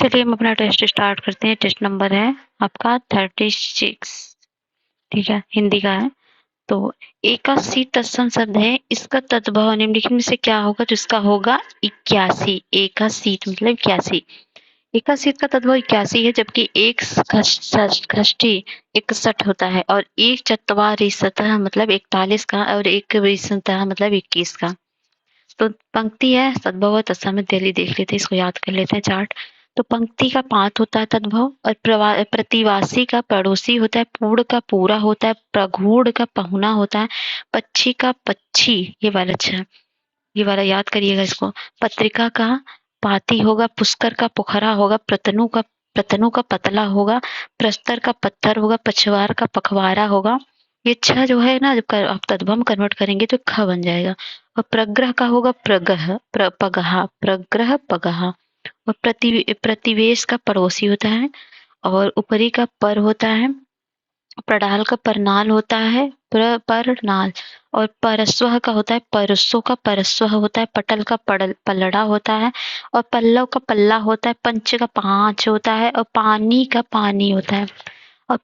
चलिए हम अपना टेस्ट स्टार्ट करते हैं। टेस्ट नंबर है आपका 36, ठीक है, हिंदी का है। तो एकासी तत्सम शब्द है, इसका तद्भव निम्नलिखित में से क्या होगा? तो इसका होगा 81। एकासीत मतलब 81। एकासीत का तद्भव 81 है, जबकि एक षष्ठी 61 होता है और एक चत्वारिशतः मतलब 41 का और एक विंशतः मतलब 21 का। तो पंक्ति है सद्भव और तत्सम दिल्ली देख लेते हैं, इसको याद कर लेते हैं चार्ट। तो पंक्ति का पात होता है तद्भव और प्रतिवासी का पड़ोसी होता है, पूर्ण का पूरा होता है, प्रगूढ़ का पहुना होता है, पक्षी का पक्षी, ये वाला अच्छा, ये वाला याद करिएगा इसको। पत्रिका का पाती होगा, पुष्कर का पोखरा होगा, प्रतनु का पतला होगा, प्रस्तर का पत्थर होगा, पछवार का पखवारा होगा। ये छह जो है ना, जब आप तद्भव में कन्वर्ट करेंगे तो ख बन जाएगा। और प्रग्रह का होगा पगहा, प्रग्रह पगहा। और प्रतिवेश का पड़ोसी होता है और ऊपरी का पर होता है, प्रडाल का परनाल होता है, परनाल। और परस्वह का होता है, परस्व का परस्वह होता है, पटल का पलड़ा होता है और पल्लव का पल्ला होता है, पंच का पांच होता है और पानी का पानी होता है और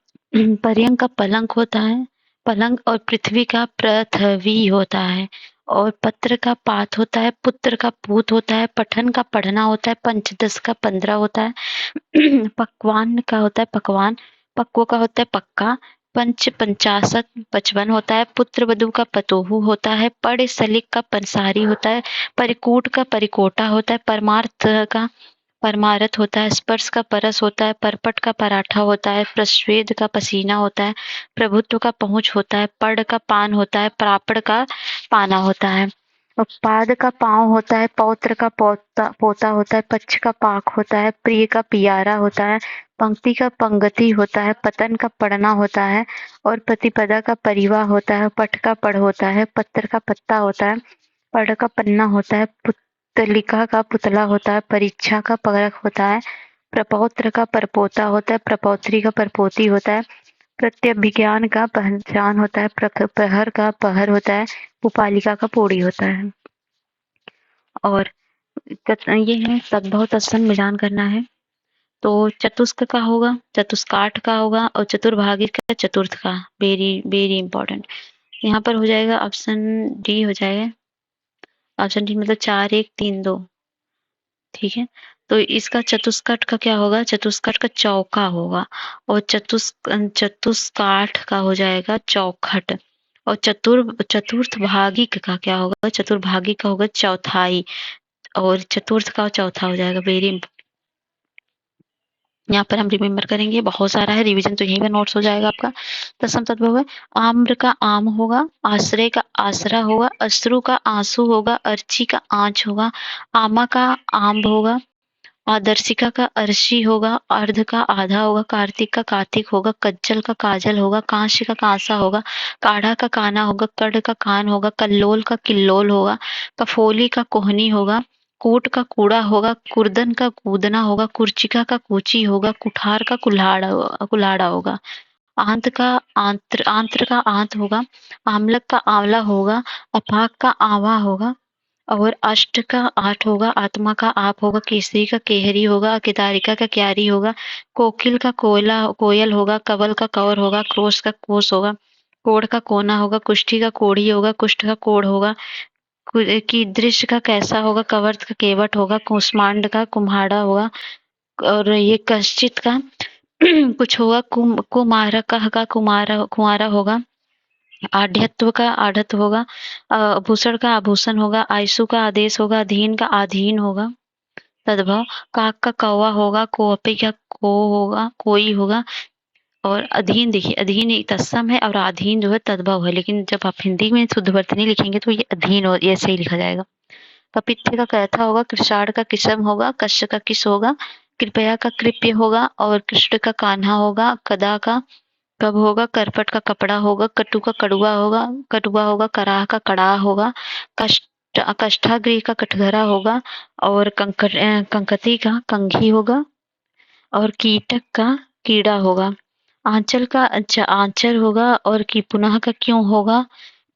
पर्यंक का पलंग होता है, पलंग। और पृथ्वी का पृथ्वी होता है और पत्र का पात होता है, पुत्र का पूत होता है, पठन का पढ़ना होता है, पंचदश का 15 होता है, पकवान का होता है पकवान, पक्व का होता है पक्का, पंचाशत 55 होता है, पुत्र वधु का पतोहू होता है, पड़ सलिक का पंसारी होता है, परिकूट का परिकोटा होता है, परमार्थ का परमारथ होता है, स्पर्श का परस होता है, परपट का पराठा होता है, प्रस्वेद का पसीना होता है, प्रभुत्व का पहुंच होता है, पड़ का पान होता है, प्रापड़ का पाना होता है, और पाद का पांव होता है, पौत्र का पोता होता है, पक्ष का पाक होता है, प्रिय का पियारा होता है, पंक्ति का पंगति होता है, पतन का पढ़ना होता है और प्रतिपदा का परिवाह होता है, पट का पढ़ होता है, पत्र का पत्ता होता है, पढ़ का पन्ना होता है, पुतलिका का पुतला होता है, परीक्षा का परख होता है, प्रपौत्र का परपोता होता है, प्रपौत्री का परपोती होता है, प्रत्यभिज्ञान का पहचान होता है, प्रहर का पहर होता है, उपालिका का पोड़ी होता है। और ये है तद्भव तत्सम मिलान करना है। तो चतुष्क का होगा, चतुष्काठ का होगा और चतुर्भागी का चतुर्थ का। Very very important. यहाँ पर हो जाएगा ऑप्शन डी हो जाएगा। ऑप्शन डी मतलब 4 1 3 2, ठीक है। तो इसका चतुष्कट का क्या होगा? चतुष्कट का चौका होगा और चतुष्काठ का हो जाएगा चौखट। और चतुर्थ भागी का क्या होगा? चतुर्भागी का होगा चौथाई और चतुर्थ का चौथा हो जाएगा। वेरी यहाँ पर हम रिमेम्बर करेंगे, बहुत सारा है, रिवीजन तो यहीं पर नोट्स हो जाएगा आपका। दसम तत्व है, आम्र का आम होगा, आश्रय का आसरा होगा, अश्रु का आंसू होगा, अर्ची का आंच होगा, आमा का आम्ब होगा, आदर्शिका का अर्शी होगा, अर्ध का आधा होगा, कार्तिक का कार्तिक होगा, कज्जल का काजल होगा, कांस्य का कांसा होगा, काढ़ा का काना होगा, कड़ का कान होगा, कल्लोल का किल्लोल होगा, कफोली का कोहनी होगा, कूट का कूड़ा होगा, कुर्दन का कूदना होगा, कुर्चिका का कूची होगा, कुठार का कुल्हाड़ा होगा, आंत का आंत्र का आंत होगा, आमलक का आंवला होगा, अपाक का आवा होगा और अष्ट का 8 होगा, आत्मा का आप होगा, केसरी का केहरी होगा, केदारिका का क्यारी होगा, कोकिल का कोयल होगा, कवल का कंवर होगा, क्रोश का कोस होगा, कोढ़ का कोना होगा, कुष्ठी का कोढ़ी होगा, कुष्ठ का कोढ़ होगा, की दृश्य का कैसा होगा, कवर्त का केवट होगा, कुष्मांड का कुम्हाड़ा होगा और ये कश्चित का कुछ होगा, कुमारा का कुमारा होगा, आढ़्यत्व का आढ़त होगा, भूषण का आभूषण होगा, आयसु का आदेश होगा, अधीन का आधीन होगा, तद्भव, काक का कौवा होगा, कोपी का को होगा, कोई होगा। और अधीन देखिए, अधीन एक तत्सम है और अधीन जो है तद्भव है, लेकिन जब आप हिंदी में शुद्ध वर्तनी लिखेंगे तो ये अधीन और ऐसे ही लिखा जाएगा। कपित्थ का कैथा होगा, कृषाण का किसम होगा, कश्य का किस होगा, कृपया का कृप्य होगा और कृष्ण का कान्हा होगा, कदा का कब होगा, करपट का कपड़ा होगा, कटु का कटुआ होगा, कराह का कड़ाह होगा, कष्टागृह का कटघरा होगा और कंकती का कंघी होगा और कीटक का कीड़ा होगा, आंचल का आंचल होगा और की पुनः का क्यों होगा,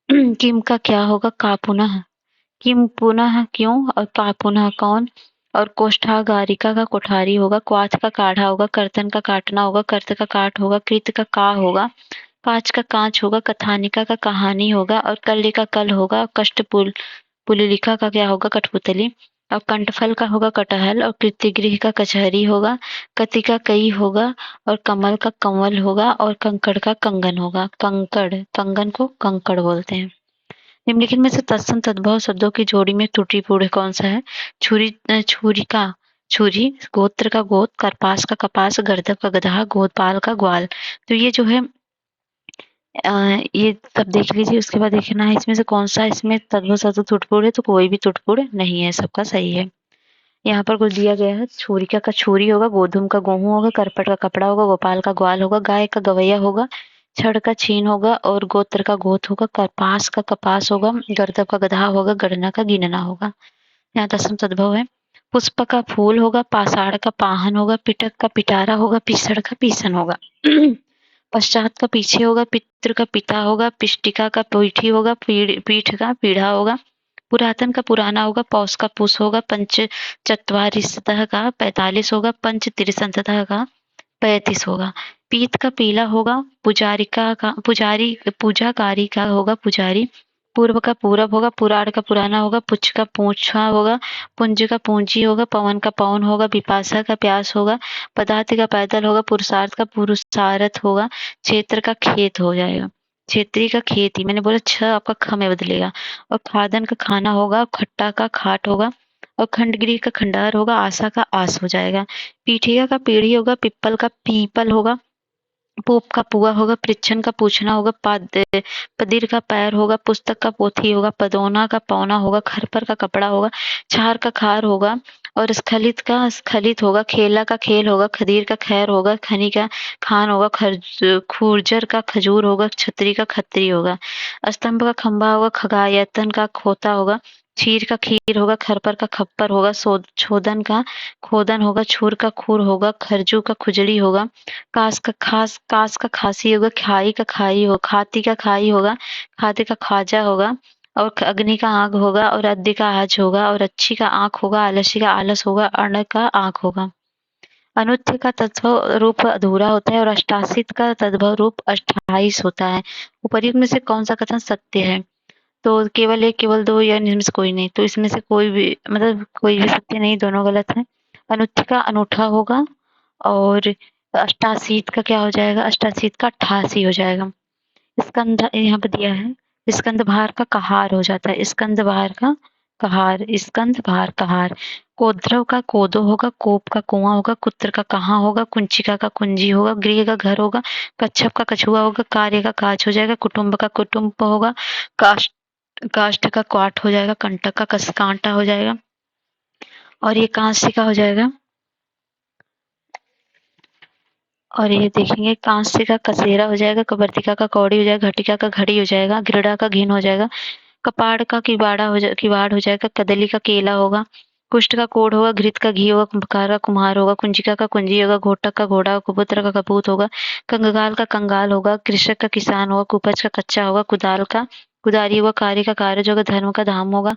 किम का क्या होगा, का पुनः, किम पुनः क्यों और का पुनः कौन, और कोष्ठागारिका का कोठारी होगा, क्वाथ का काढ़ा होगा, कर्तन का काटना होगा, कर्त का काट होगा, कृत का का होगा, काच का कांच होगा, कथानिका का कहानी होगा, और कल्ली का कल होगा, पुलिलिका का क्या होगा, कठपुतली, और कंठफल का होगा कटहल, और कृतिगृह का कचहरी होगा, कति का कई होगा, और कमल का कंवल होगा, और कंकड़ का कंगन होगा। कंकड़, कंगन को कंकड़ बोलते हैं। निम्नलिखित में से तत्सम तद्भव शब्दों की जोड़ी में त्रुटिपूर्ण कौन सा है? छुरी का छुरी, गोत्र का गोत, करपास का कपास, गर्दभ का गधा, गोपाल का ग्वाल। तो ये जो है ये सब देख लीजिए। उसके बाद देखना है इसमें से कौन सा इसमें तद्भव शब्द त्रुटिपूर्ण है, तो कोई भी त्रुटिपूर्ण नहीं है, सबका सही है। यहाँ पर कुछ दिया गया है। छुरिका का छुरी होगा, गोधूम का गेहूं होगा, करपट का कपड़ा होगा, गोपाल का ग्वाल होगा, गाय का गवैया होगा, छड़ का छीन होगा, और गोत्र का गोत होगा, कपास का कपास होगा, गर्दभ का गधा होगा, गणना का गिनना होगा। यहाँ दसम तद्भव है। पुष्प का फूल होगा, पाषाण का पाहन होगा, पिटक का पिटारा होगा, पिसड़ का पीसन होगा। पश्चात का पीछे होगा, पितृ का पिता होगा, पिष्टिका का पीठी होगा, पीठ का पीढ़ा होगा, पुरातन का पुराना होगा, पौष का पूस होगा, पंच चत्वारिशतः का 45 होगा, पंच त्रिशतः का 35 होगा। पीत का पीला होगा, पुजारी पूजाकारी का होगा पुजारी, पूर्व का पूरब होगा, पुराण का पुराना होगा, पुच्छ का पूछा होगा, पुंज का पूंजी होगा, पवन का पवन होगा, पिपासा का प्यास होगा, पदार्थ का पैदल होगा, पुरुषार्थ का पुरुषार्थ होगा, क्षेत्र का खेत हो जाएगा। क्षेत्रीय का खेती, मैंने बोला छ आपका ख में बदलेगा, और खादन का खाना होगा, खट्टा का खाट होगा, और खंडगिरी का खंडहर होगा, आशा का आस हो जाएगा। पीठिया का पीढ़ी होगा, पिप्पल का पीपल होगा, पोप का पुआ होगा, पृच्छन का पूछना होगा, पदीर का पैर होगा, पुस्तक का पोथी होगा, पदौना का पौना होगा, खरपर का कपड़ा होगा, छार का खार होगा, और स्खलित का स्खलित होगा, खेला का खेल होगा, खदीर का खैर होगा, खनी का खान होगा, खूर्जर का खजूर होगा, छतरी का खत्री होगा, स्तंभ का खंभा होगा, खगायतन का खोता होगा, छीर का खीर होगा, खरपर का खप्पर होगा, छोदन का खोदन होगा, छूर का खूर होगा, खरजू का खुजड़ी होगा, कास का खासी होगा, खाई का खाई हो खाती का खाई होगा, खाते का खाजा होगा, और अग्नि का आग होगा, और अद्य का आज होगा, और अच्छी का आंख होगा, आलसी का आलस होगा, अर्ण का आंख होगा। अनुत्थ का तद्भव रूप अधूरा होता है, और अष्टासित का तद्भव रूप 28 होता है। उपर्युक्त में से कौन सा कथन सत्य है? तो केवल एक, केवल दो, या इनमें से कोई नहीं। तो इसमें से कोई भी, मतलब कोई भी सत्य नहीं, दोनों गलत है। अनुत्थ का अनूठा होगा, और अष्टासीत का क्या हो जाएगा? अष्टासीत का 88 हो जाएगा। स्कंद यहाँ पे दिया है, स्कंद भार का कहार हो जाता है, स्कंद भार का कहार, स्कंद भार कहार। कोद्रव का कोदो होगा, कोप का कुआं होगा, कुत्र का कहाँ होगा, कुंचिका का कुंजी होगा, गृह का घर होगा, कच्छप का कछुआ होगा, कार्य का काज हो जाएगा, कुटुंब का कुटुंब होगा, काष्ठ काष्ठ का क्वाट हो जाएगा, कंटक का कांटा हो जाएगा, और ये कांस्य का हो जाएगा। और ये देखेंगे कांस्य का कसेरा हो जाएगा, कबर्तिका का कौड़ी हो जाएगा, घटिका का घड़ी हो जाएगा, गृड़ा का घिन हो जाएगा, कपाड़ का किवाड़ हो जाएगा, कदली का केला होगा, कुष्ठ का कोढ़ होगा, घृत का घी होगा, कुंभकार का कुम्हार होगा, कुंजिका का कुंजी होगा, घोटक का घोड़ा, कुपुत्र का कपूत होगा, कंगाल का कंगाल होगा, कृषक का किसान होगा, कुपज का कच्चा होगा, कुदाल का कुदारी होगा, कार्य का कार्य होगा, धर्म का धाम होगा,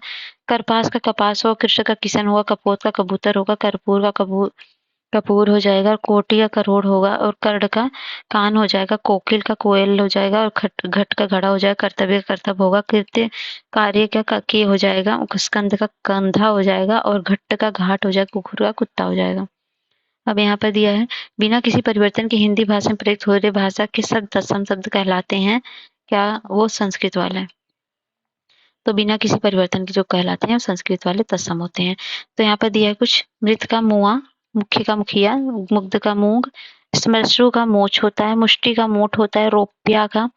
करपास का कपास होगा, कृषक का किसान होगा, कपोत का कबूतर होगा, कर्पूर का कपूर हो जाएगा, कोटि का करोड़ होगा, और कर्ण का कान हो जाएगा, कोकिल का कोयल हो जाएगा, और घट का घड़ा हो जाएगा, कर्तव्य का कर्तव्य होगा, कृत्य कार्य का के हो जाएगा, स्कंद का कंधा हो जाएगा, और घट्ट का घाट हो जाएगा, कुकुर का कुत्ता हो जाएगा। अब यहाँ पर दिया है, बिना किसी परिवर्तन के हिंदी भाषा में प्रयुक्त हो रहे भाषा के शब्द तत्सम शब्द कहलाते हैं क्या? वो संस्कृत वाले। तो बिना किसी परिवर्तन के जो कहलाते हैं वो संस्कृत वाले तत्सम होते हैं। तो यहाँ पर दिया है कुछ, मृत का मुआ, मुख्य का मुखिया, मुग्ध का मूंग, स्मश्रु का मोछ होता है, मुष्टि का मोठ होता है, रोप्या का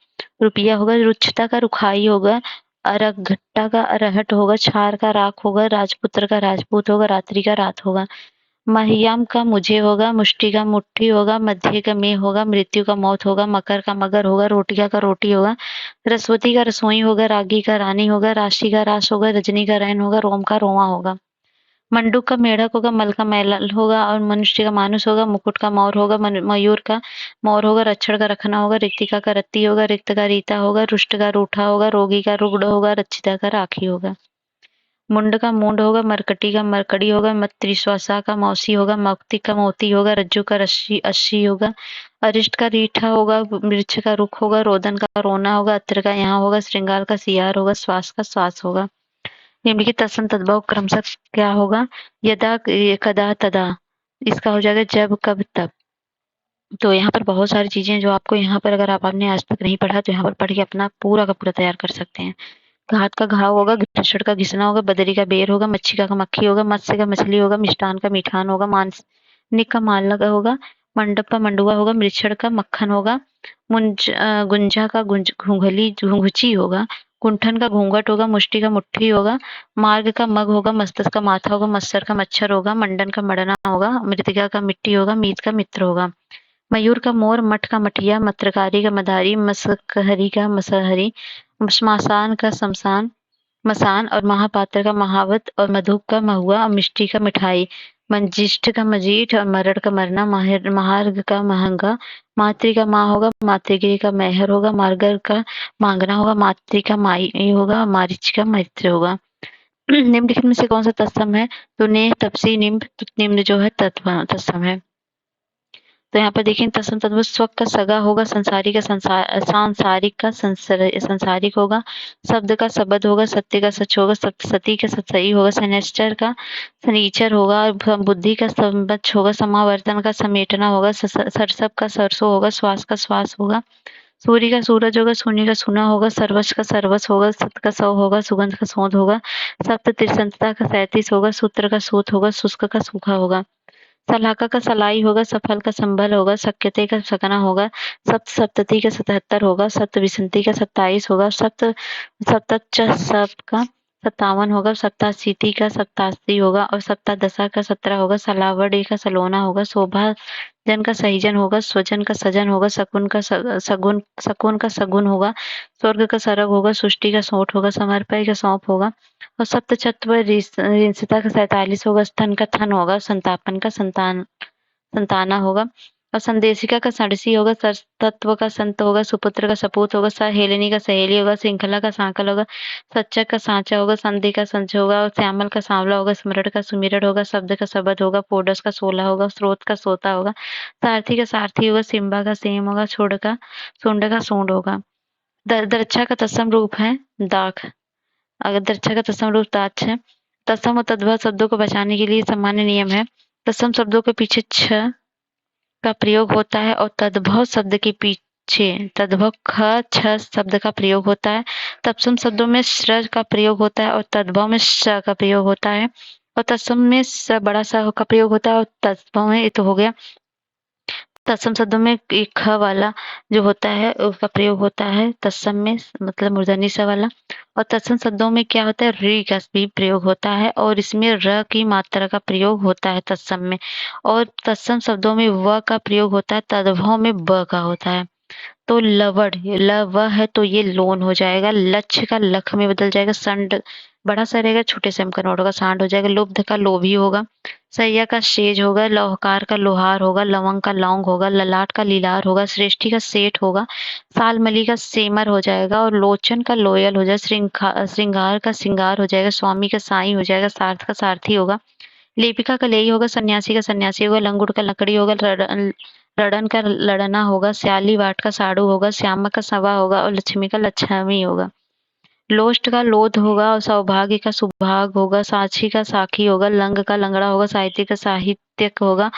रुपया होगा, रुक्षता का रुखाई होगा, अरघट्टा का अरहट होगा, छार का राख होगा, राजपुत्र का राजपूत होगा, रात्रि का रात होगा, महियाम का मुझे होगा, मुष्टि का मुट्ठी होगा, मध्य का में होगा, मृत्यु का मौत होगा, मकर का मगर होगा, रोटिया का रोटी होगा, रसवती का रसोई होगा, रागी का रानी होगा, राशि का रास होगा, रजनी का रैन होगा, रोम का रोमा होगा, मंडूक का मेढक होगा, मल का मैल होगा, और मनुष्य का मानुस होगा, मुकुट का मोर होगा, मयूर का मोर होगा, रक्षण का रखना होगा, ऋतिका का रत्ती होगा, रिक्त का रीता होगा, रुष्ट का रूठा होगा, रोगी का रुग्ण होगा, रक्षिता का राखी होगा। मुंड का मूंड होगा, मरकटी का मरकड़ी होगा, त्रिश्वासा का मौसी होगा, मौक्ति का मोती होगा, रज्जु का रस्सी अस्सी होगा, अरिष्ट का रीठा होगा, वृक्ष का रुख होगा, रोदन का रोना होगा, अत्र का यहाँ होगा, श्रृंगार का सियार होगा, श्वास का श्वास होगा। निम्नलिखित तत्सम तद्भव क्रमशः क्या होगा? यदा कदा तदा, इसका हो जाएगा जब कब तब। तो यहाँ पर बहुत सारी चीजें जो आपको यहाँ पर अगर आपने आज तक नहीं पढ़ा तो यहाँ पर पढ़ के अपना पूरा का पूरा तैयार कर सकते हैं। घात का घाव होगा, घिसड़ का घिसना होगा, बदरी का बेर होगा, मच्छी का मक्खी होगा, मत्स्य का मछली होगा, मिष्टान का मिठान होगा, मांसनिक का मालना होगा, मंडप का मंडुआ होगा, मृक्षण का मक्खन होगा, गुंजा का घुंघली घुंघची होगा, कुंठन का घूंघट होगा, मुष्टि का मुट्ठी होगा, मार्ग का मग होगा, मस्तक का माथा होगा, मत्सर का मच्छर होगा, मंडन का मडना होगा, मृतिका का मिट्टी होगा, मीत का मित्र होगा, मयूर का मोर, मठ का मठिया, मत्रकारी का मदारी, मसकहरी का मसहरी, श्मशान का शमशान मसान और महापात्र का महावत और मधुप का महुआ और मिष्टी का मिठाई, मंजिष्ठ का मजीठ और मरड़ का मरना, महार्ग का महंगा, मातृ का माँ होगा, मातृगिरी का मैहर होगा, मार्गर का मांगना होगा, मातृ का माई होगा, मारिच का मैत्र होगा। निम्नलिखित में से कौन सा तत्सम है? तो ने तपसी निम्न, निम्न जो है तत्व तत्सम है। तो यहाँ पर देखिए तत्सम तद्भव स्व का सगा होगा, संसारी का सांसारिक का संसारिक होगा, शब्द का शब्द होगा, सत्य का सच होगा, सती का सत्सई होगा, शनिश्चर का शनिचर होगा, बुद्धि का संबच्छ होगा, समावर्तन का समेटना होगा, सरसप का सरसों होगा, श्वास का श्वास होगा, सूर्य का सूरज होगा, शून्य का सुना होगा, सर्वस्व का सर्वस होगा, सत का सौ होगा, सुगंध का सौंध होगा, सप्त त्रिसंतता का 37 होगा, सूत्र का सूत होगा, शुष्क का सूखा होगा, सलाका का सलाई होगा, सफल का संभल होगा, शक्यते का सकना होगा, सप्तती का 77 होगा, सप्तविंशति का 27 होगा, सप्तच का 57 होगा, सप्ताशीति का 87 होगा और सप्तादशा का 17 होगा, सलावड़ी का सलोना होगा, शोभा जन का सहीजन होगा, स्वजन का सजन होगा, शकुन का सगुन होगा, स्वर्ग का सरग होगा, सृष्टि का सोठ होगा, समर्पय का सौंप होगा और सप्तचत्व रिंसिता का 47 होगा, स्तन का थन होगा, संतापन का संताना होगा और संदेशिका का षडसी होगा, तत्व का संत होगा, सुपुत्र का सपूत होगा, सहेलिनी का सहेली होगा, श्रृंखला का सांकल होगा, सच्चक का सांचा होगा, संधि का संच होगा और श्यामल का सांवला होगा, स्मरण का सुमिरन होगा, शब्द का शब्द होगा, पोडस का 16 होगा, स्रोत का सोता होगा, सारथी का सारथी होगा, सिम्बा का सेम होगा, छोड़ का सूंड का सूंड होगा। दर्क्षा का तत्सम रूप है दाख। अगर दर्शा का तत्सम रूप ताच्छ है। तत्सम और तद्भव शब्दों को बचाने के लिए सामान्य नियम है। तत्सम शब्दों के पीछे छ का प्रयोग होता है और तद्भव शब्द के पीछे तद्भव ख छ शब्द का प्रयोग होता है। तत्सम शब्दों में श्र का प्रयोग होता है और तद्भव में श का प्रयोग होता है और तत्सम में स बड़ा सा का प्रयोग होता है और तद्भव में ये तो हो गया। तत्सम शब्दों में एक ख वाला जो होता है उसका प्रयोग होता है तत्सम में, मतलब मूर्धन्य स वाला। और तत्सम शब्दों में क्या होता है, री का भी प्रयोग होता है और इसमें र की मात्रा का प्रयोग होता है तत्सम में। और तत्सम शब्दों में व का प्रयोग होता है, तद्भव में ब का होता है। तो लवड़ ल व है तो ये लोन हो जाएगा, लक्ष्य का लख में बदल जाएगा, संड बड़ा सा रहेगा, छोटे से का नोट होगा, सांड हो जाएगा, लुब्ध का लोभी होगा, सैया का शेज होगा, लौहकार का लोहार होगा, लवंग का लौंग होगा, ललाट का लीलार होगा, श्रेष्ठी का सेठ होगा, सालमली का सेमर हो जाएगा और लोचन का लोयल हो जाएगा, श्रृंगार का श्रृंगार हो जाएगा, स्वामी का साई हो जाएगा, सार्थ का सारथी होगा, लेपिका का लेई होगा, सन्यासी का सन्यासी होगा, लंगुट का लकड़ी होगा, लड़न का लड़ना होगा, श्याली वाट का साड़ू होगा, श्यामा का सवा होगा और लक्ष्मी का लक्ष्मी होगा, लोष्ट का लोध होगा और सौभाग्य का सुभाग होगा, साक्षी का साखी होगा, लंग का लंगड़ा होगा, साहित्य का साहित्यक होगा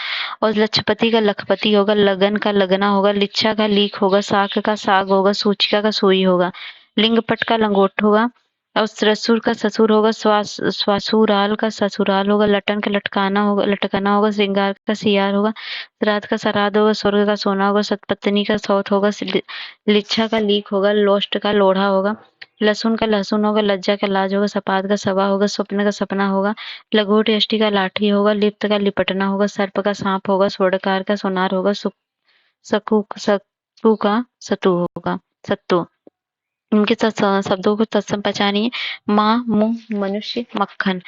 और लक्षपति का लखपति होगा, लगन का लगना होगा, लिच्छा का लीक होगा, साक का साग होगा, सूचिका का सुई होगा, लिंगपट का लंगोट होगा और ससुर का ससुर होगा, स्वासुराल का ससुराल होगा, लटन का लटकाना होगा, श्रृंगार का सियार होगा, श्राद्ध का श्राद्ध होगा, स्वर्ग का सोना होगा, सतपत्नी का सौत होगा, लिच्छा का लीक होगा, लोष्ट का लोढ़ा होगा, लहसुन का लहसुन होगा, लज्जा का लाज होगा, सपाद का सवा होगा, स्वप्न का सपना होगा, लघोट यष्टि का लाठी होगा, लिप्त का लिपटना होगा, सर्प का सांप होगा, स्वर्णकार का सोनार होगा, सकु का सतु होगा, सत्तु। इनके शब्दों को तत्सम पहचानिए। माँ, मुंह, मनुष्य, मक्खन।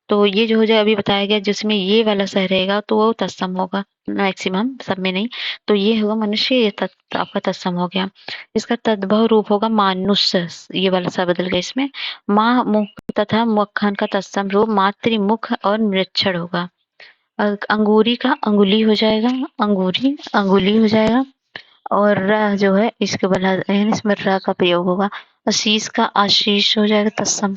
तो ये जो हो जाए अभी बताया गया जिसमें ये वाला सह रहेगा तो वो तत्सम होगा, मैक्सिमम सब में नहीं। तो ये होगा मनुष्य, ये आपका तत्सम हो गया। इसका तद्भव रूप होगा मानुष, ये वाला सा बदल गया इसमें। माँ मुख तथा मक्खन का तत्सम रूप मातृमुख और मृच्छर होगा। अंगूरी का अंगुली हो जाएगा, अंगूरी अंगुली हो जाएगा। और र जो है इसके बना यानी इसमें र का प्रयोग होगा। आशीष का आशीष हो जाएगा, तत्सम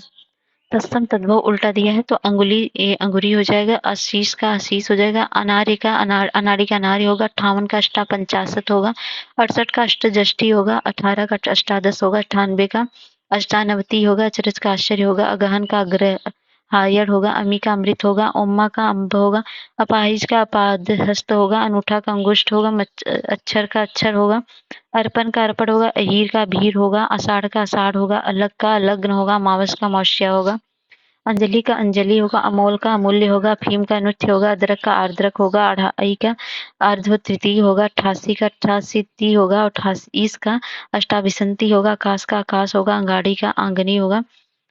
तत्सम तद्भव उल्टा दिया है तो अंगुरी हो जाएगा, आशीष का आशीष हो जाएगा। अनारी का अनाड़ी का अनारी होगा। 58 का अष्टापंचाशत होगा। 68 का अष्टजष्टी होगा। 18 का अष्टादश होगा। 98 का अष्टानवती होगा। अचरज का आश्चर्य होगा। अगहन का अग्र हायड़ होगा। अमी का अमृत होगा। उम्मा का अम्ब होगा। अपाहिज का अपादहस्त होगा। अनूठा का अंगुष्ठ होगा। अक्षर का अक्षर होगा। अर्पण का अर्पण होगा। अहीर का भीर होगा। आषाढ़ का आषाढ़ होगा। अलग का अलग्न होगा। अमावस का अमावस्या होगा। अंजलि का अंजलि होगा। अमोल का अमूल्य होगा। अफीम का नृत्य होगा। अदरक का आर्द्रक होगा। अढ़ाई का अर्ध तृतीय होगा। 88 का अठासी होगा। 28 का अष्टाभिसंति होगा। आकाश का आकाश होगा। अंगाड़ी का आंगनी होगा।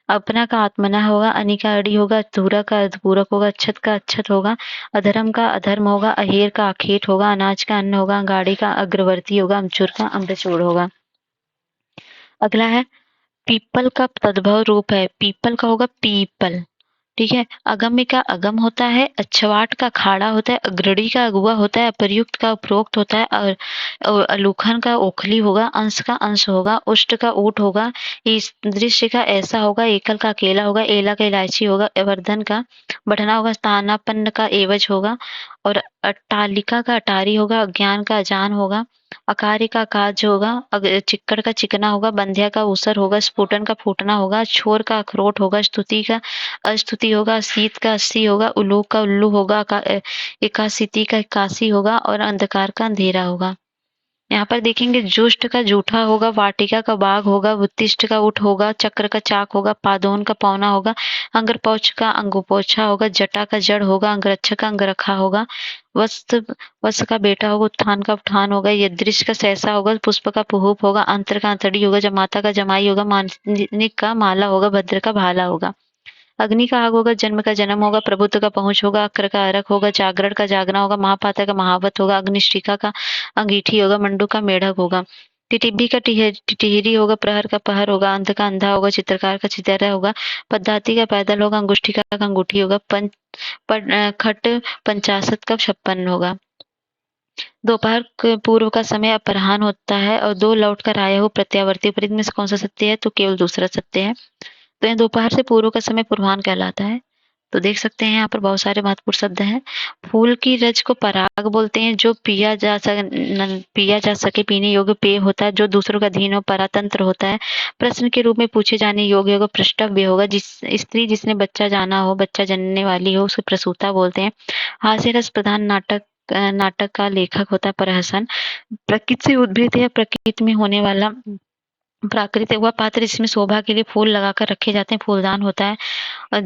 अपना का आत्मना होगा। अनि का अड़ी होगा। धूरा का अर्धपूरक होगा। अच्छत का अच्छत होगा। अधर्म का अधर्म होगा। अहेर का अखेट होगा। अनाज का अन्न होगा। अंगाड़ी का अग्रवर्ती होगा। अमचूर का अम्रचूर होगा। अगला है पीपल का तद्भव रूप है। पीपल का होगा पीपल, ठीक है। अगम्य का अगम होता है। अच्छवाट का खाड़ा होता है। अग्रणी का अगुआ होता है। अप्रयुक्त का उपरोक्त होता है। और अलूखन का ओखली होगा। अंश का अंश होगा। उष्ट का ऊट होगा। इस दृश्य का ऐसा होगा। एकल का अकेला होगा। एला का इलायची होगा। वर्धन का बढ़ना होगा। स्थानापन्न का एवज होगा। और अट्टालिका का अटारी होगा। अज्ञान का अजान होगा। अकार्य का काज होगा। चिक्कड़ का चिकना होगा। बंध्या का ऊसर होगा। स्फुटन का फूटना होगा। छोर का अखरोट होगा। स्तुति का अस्तुति होगा। शीत का अस्सी होगा। उल्लू का उल्लू होगा। एकासिति का इक्यासी होगा। और अंधकार का अंधेरा होगा। यहाँ पर देखेंगे जुष्ट का जूठा होगा। वाटिका का बाघ होगा। उत्तिष्ठ का उठ होगा। चक्र का चाक होगा। पादोन का पौना होगा। अंगरपौछ का अंगुपोछा होगा। जटा का जड़ होगा। अंगरक्षा का अंगरखा होगा। वस्त वत्स का बेटा होगा। उत्थान का उत्थान होगा। यदृश का सहसा होगा। पुष्प का पुहुप होगा। अंतर का अंतड़ी होगा। जमाता का जमाई होगा। मानिक का माला होगा। भद्र का भाला होगा। अग्नि का आग होगा। जन्म का जन्म होगा। प्रभुत्व का पहुंच होगा। अक्र का अरक होगा। जागरण का जागना होगा। महापात्र का महावत होगा। अग्निष्टिका का अंगीठी होगा। मंडू का मेढक होगा। टिटिब्बी का टिहरी होगा। प्रहर का पहर होगा। अंध का अंधा होगा। चित्रकार का चितरा होगा। पद्धति का पैदल होगा। अंगुष्ठिका का अंगूठी होगा। खट पंचाशत का 56 होगा। दोपहर पूर्व का समय अपराह्न होता है और दो लौट कर आया हो प्रत्यावर्ती विपरीत में से कौन सा सत्य है? तो केवल दूसरा सत्य है। तो ये दोपहर से पूर्व का समय पूर्वाह्न कहलाता है। तो देख सकते हैं यहाँ पर बहुत सारे महत्वपूर्ण शब्द हैं। फूल की रज को पराग बोलते हैं। जो पिया जा सके पीने योग्य पेय होता है। जो दूसरों का अधीन हो परातंत्र होता है। प्रश्न के रूप में पूछे जाने योग्य होगा। पृष्ठव्य होगा। जिस स्त्री जिसने बच्चा जाना हो, बच्चा जनने वाली हो, उसे प्रसूता बोलते हैं। हास्य रस प्रधान नाटक का लेखक होता है प्रहसन। प्रकृति से उद्भिद या प्रकृति में होने वाला प्राकृतिक वह पात्र जिसमें शोभा के लिए फूल लगाकर रखे जाते हैं फूलदान होता है। और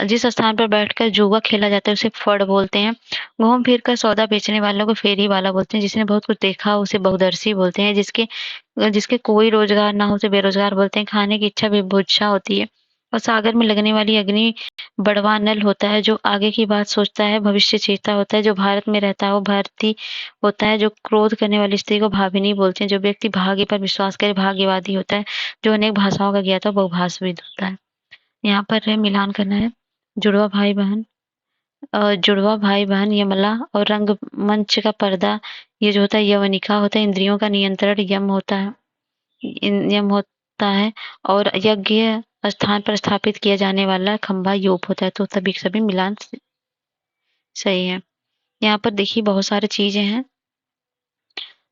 जिस स्थान पर बैठकर जुआ खेला जाता है उसे फड़ बोलते हैं। घूम फिर कर सौदा बेचने वालों को फेरी वाला बोलते हैं। जिसने बहुत कुछ देखा उसे बहुदर्शी बोलते हैं। जिसके जिसके कोई रोजगार ना हो उसे बेरोजगार बोलते हैं। खाने की इच्छा विभुक्षा होती है। और सागर में लगने वाली अग्नि बड़वा नल होता है। जो आगे की बात सोचता है भविष्य चेता होता है। जो भारत में रहता है वो भारतीय होता है। जो क्रोध करने वाली स्त्री को भाविनी बोलते हैं। जो व्यक्ति भाग्य पर विश्वास करे भाग्यवादी होता है। जो अनेक भाषाओं का ज्ञाता बहुभाषाविद होता है। यहाँ पर है मिलान करना है। जुड़वा भाई बहन जुड़वा भाई बहन यमला और रंगमंच का पर्दा ये जो होता है यवनिका होता है। इंद्रियों का नियंत्रण यम होता है। यम होता है। और यज्ञ स्थान पर स्थापित किया जाने वाला खंभा योग होता है। तो सभी सभी मिलान सही है। यहाँ पर देखिए बहुत सारी चीजें हैं।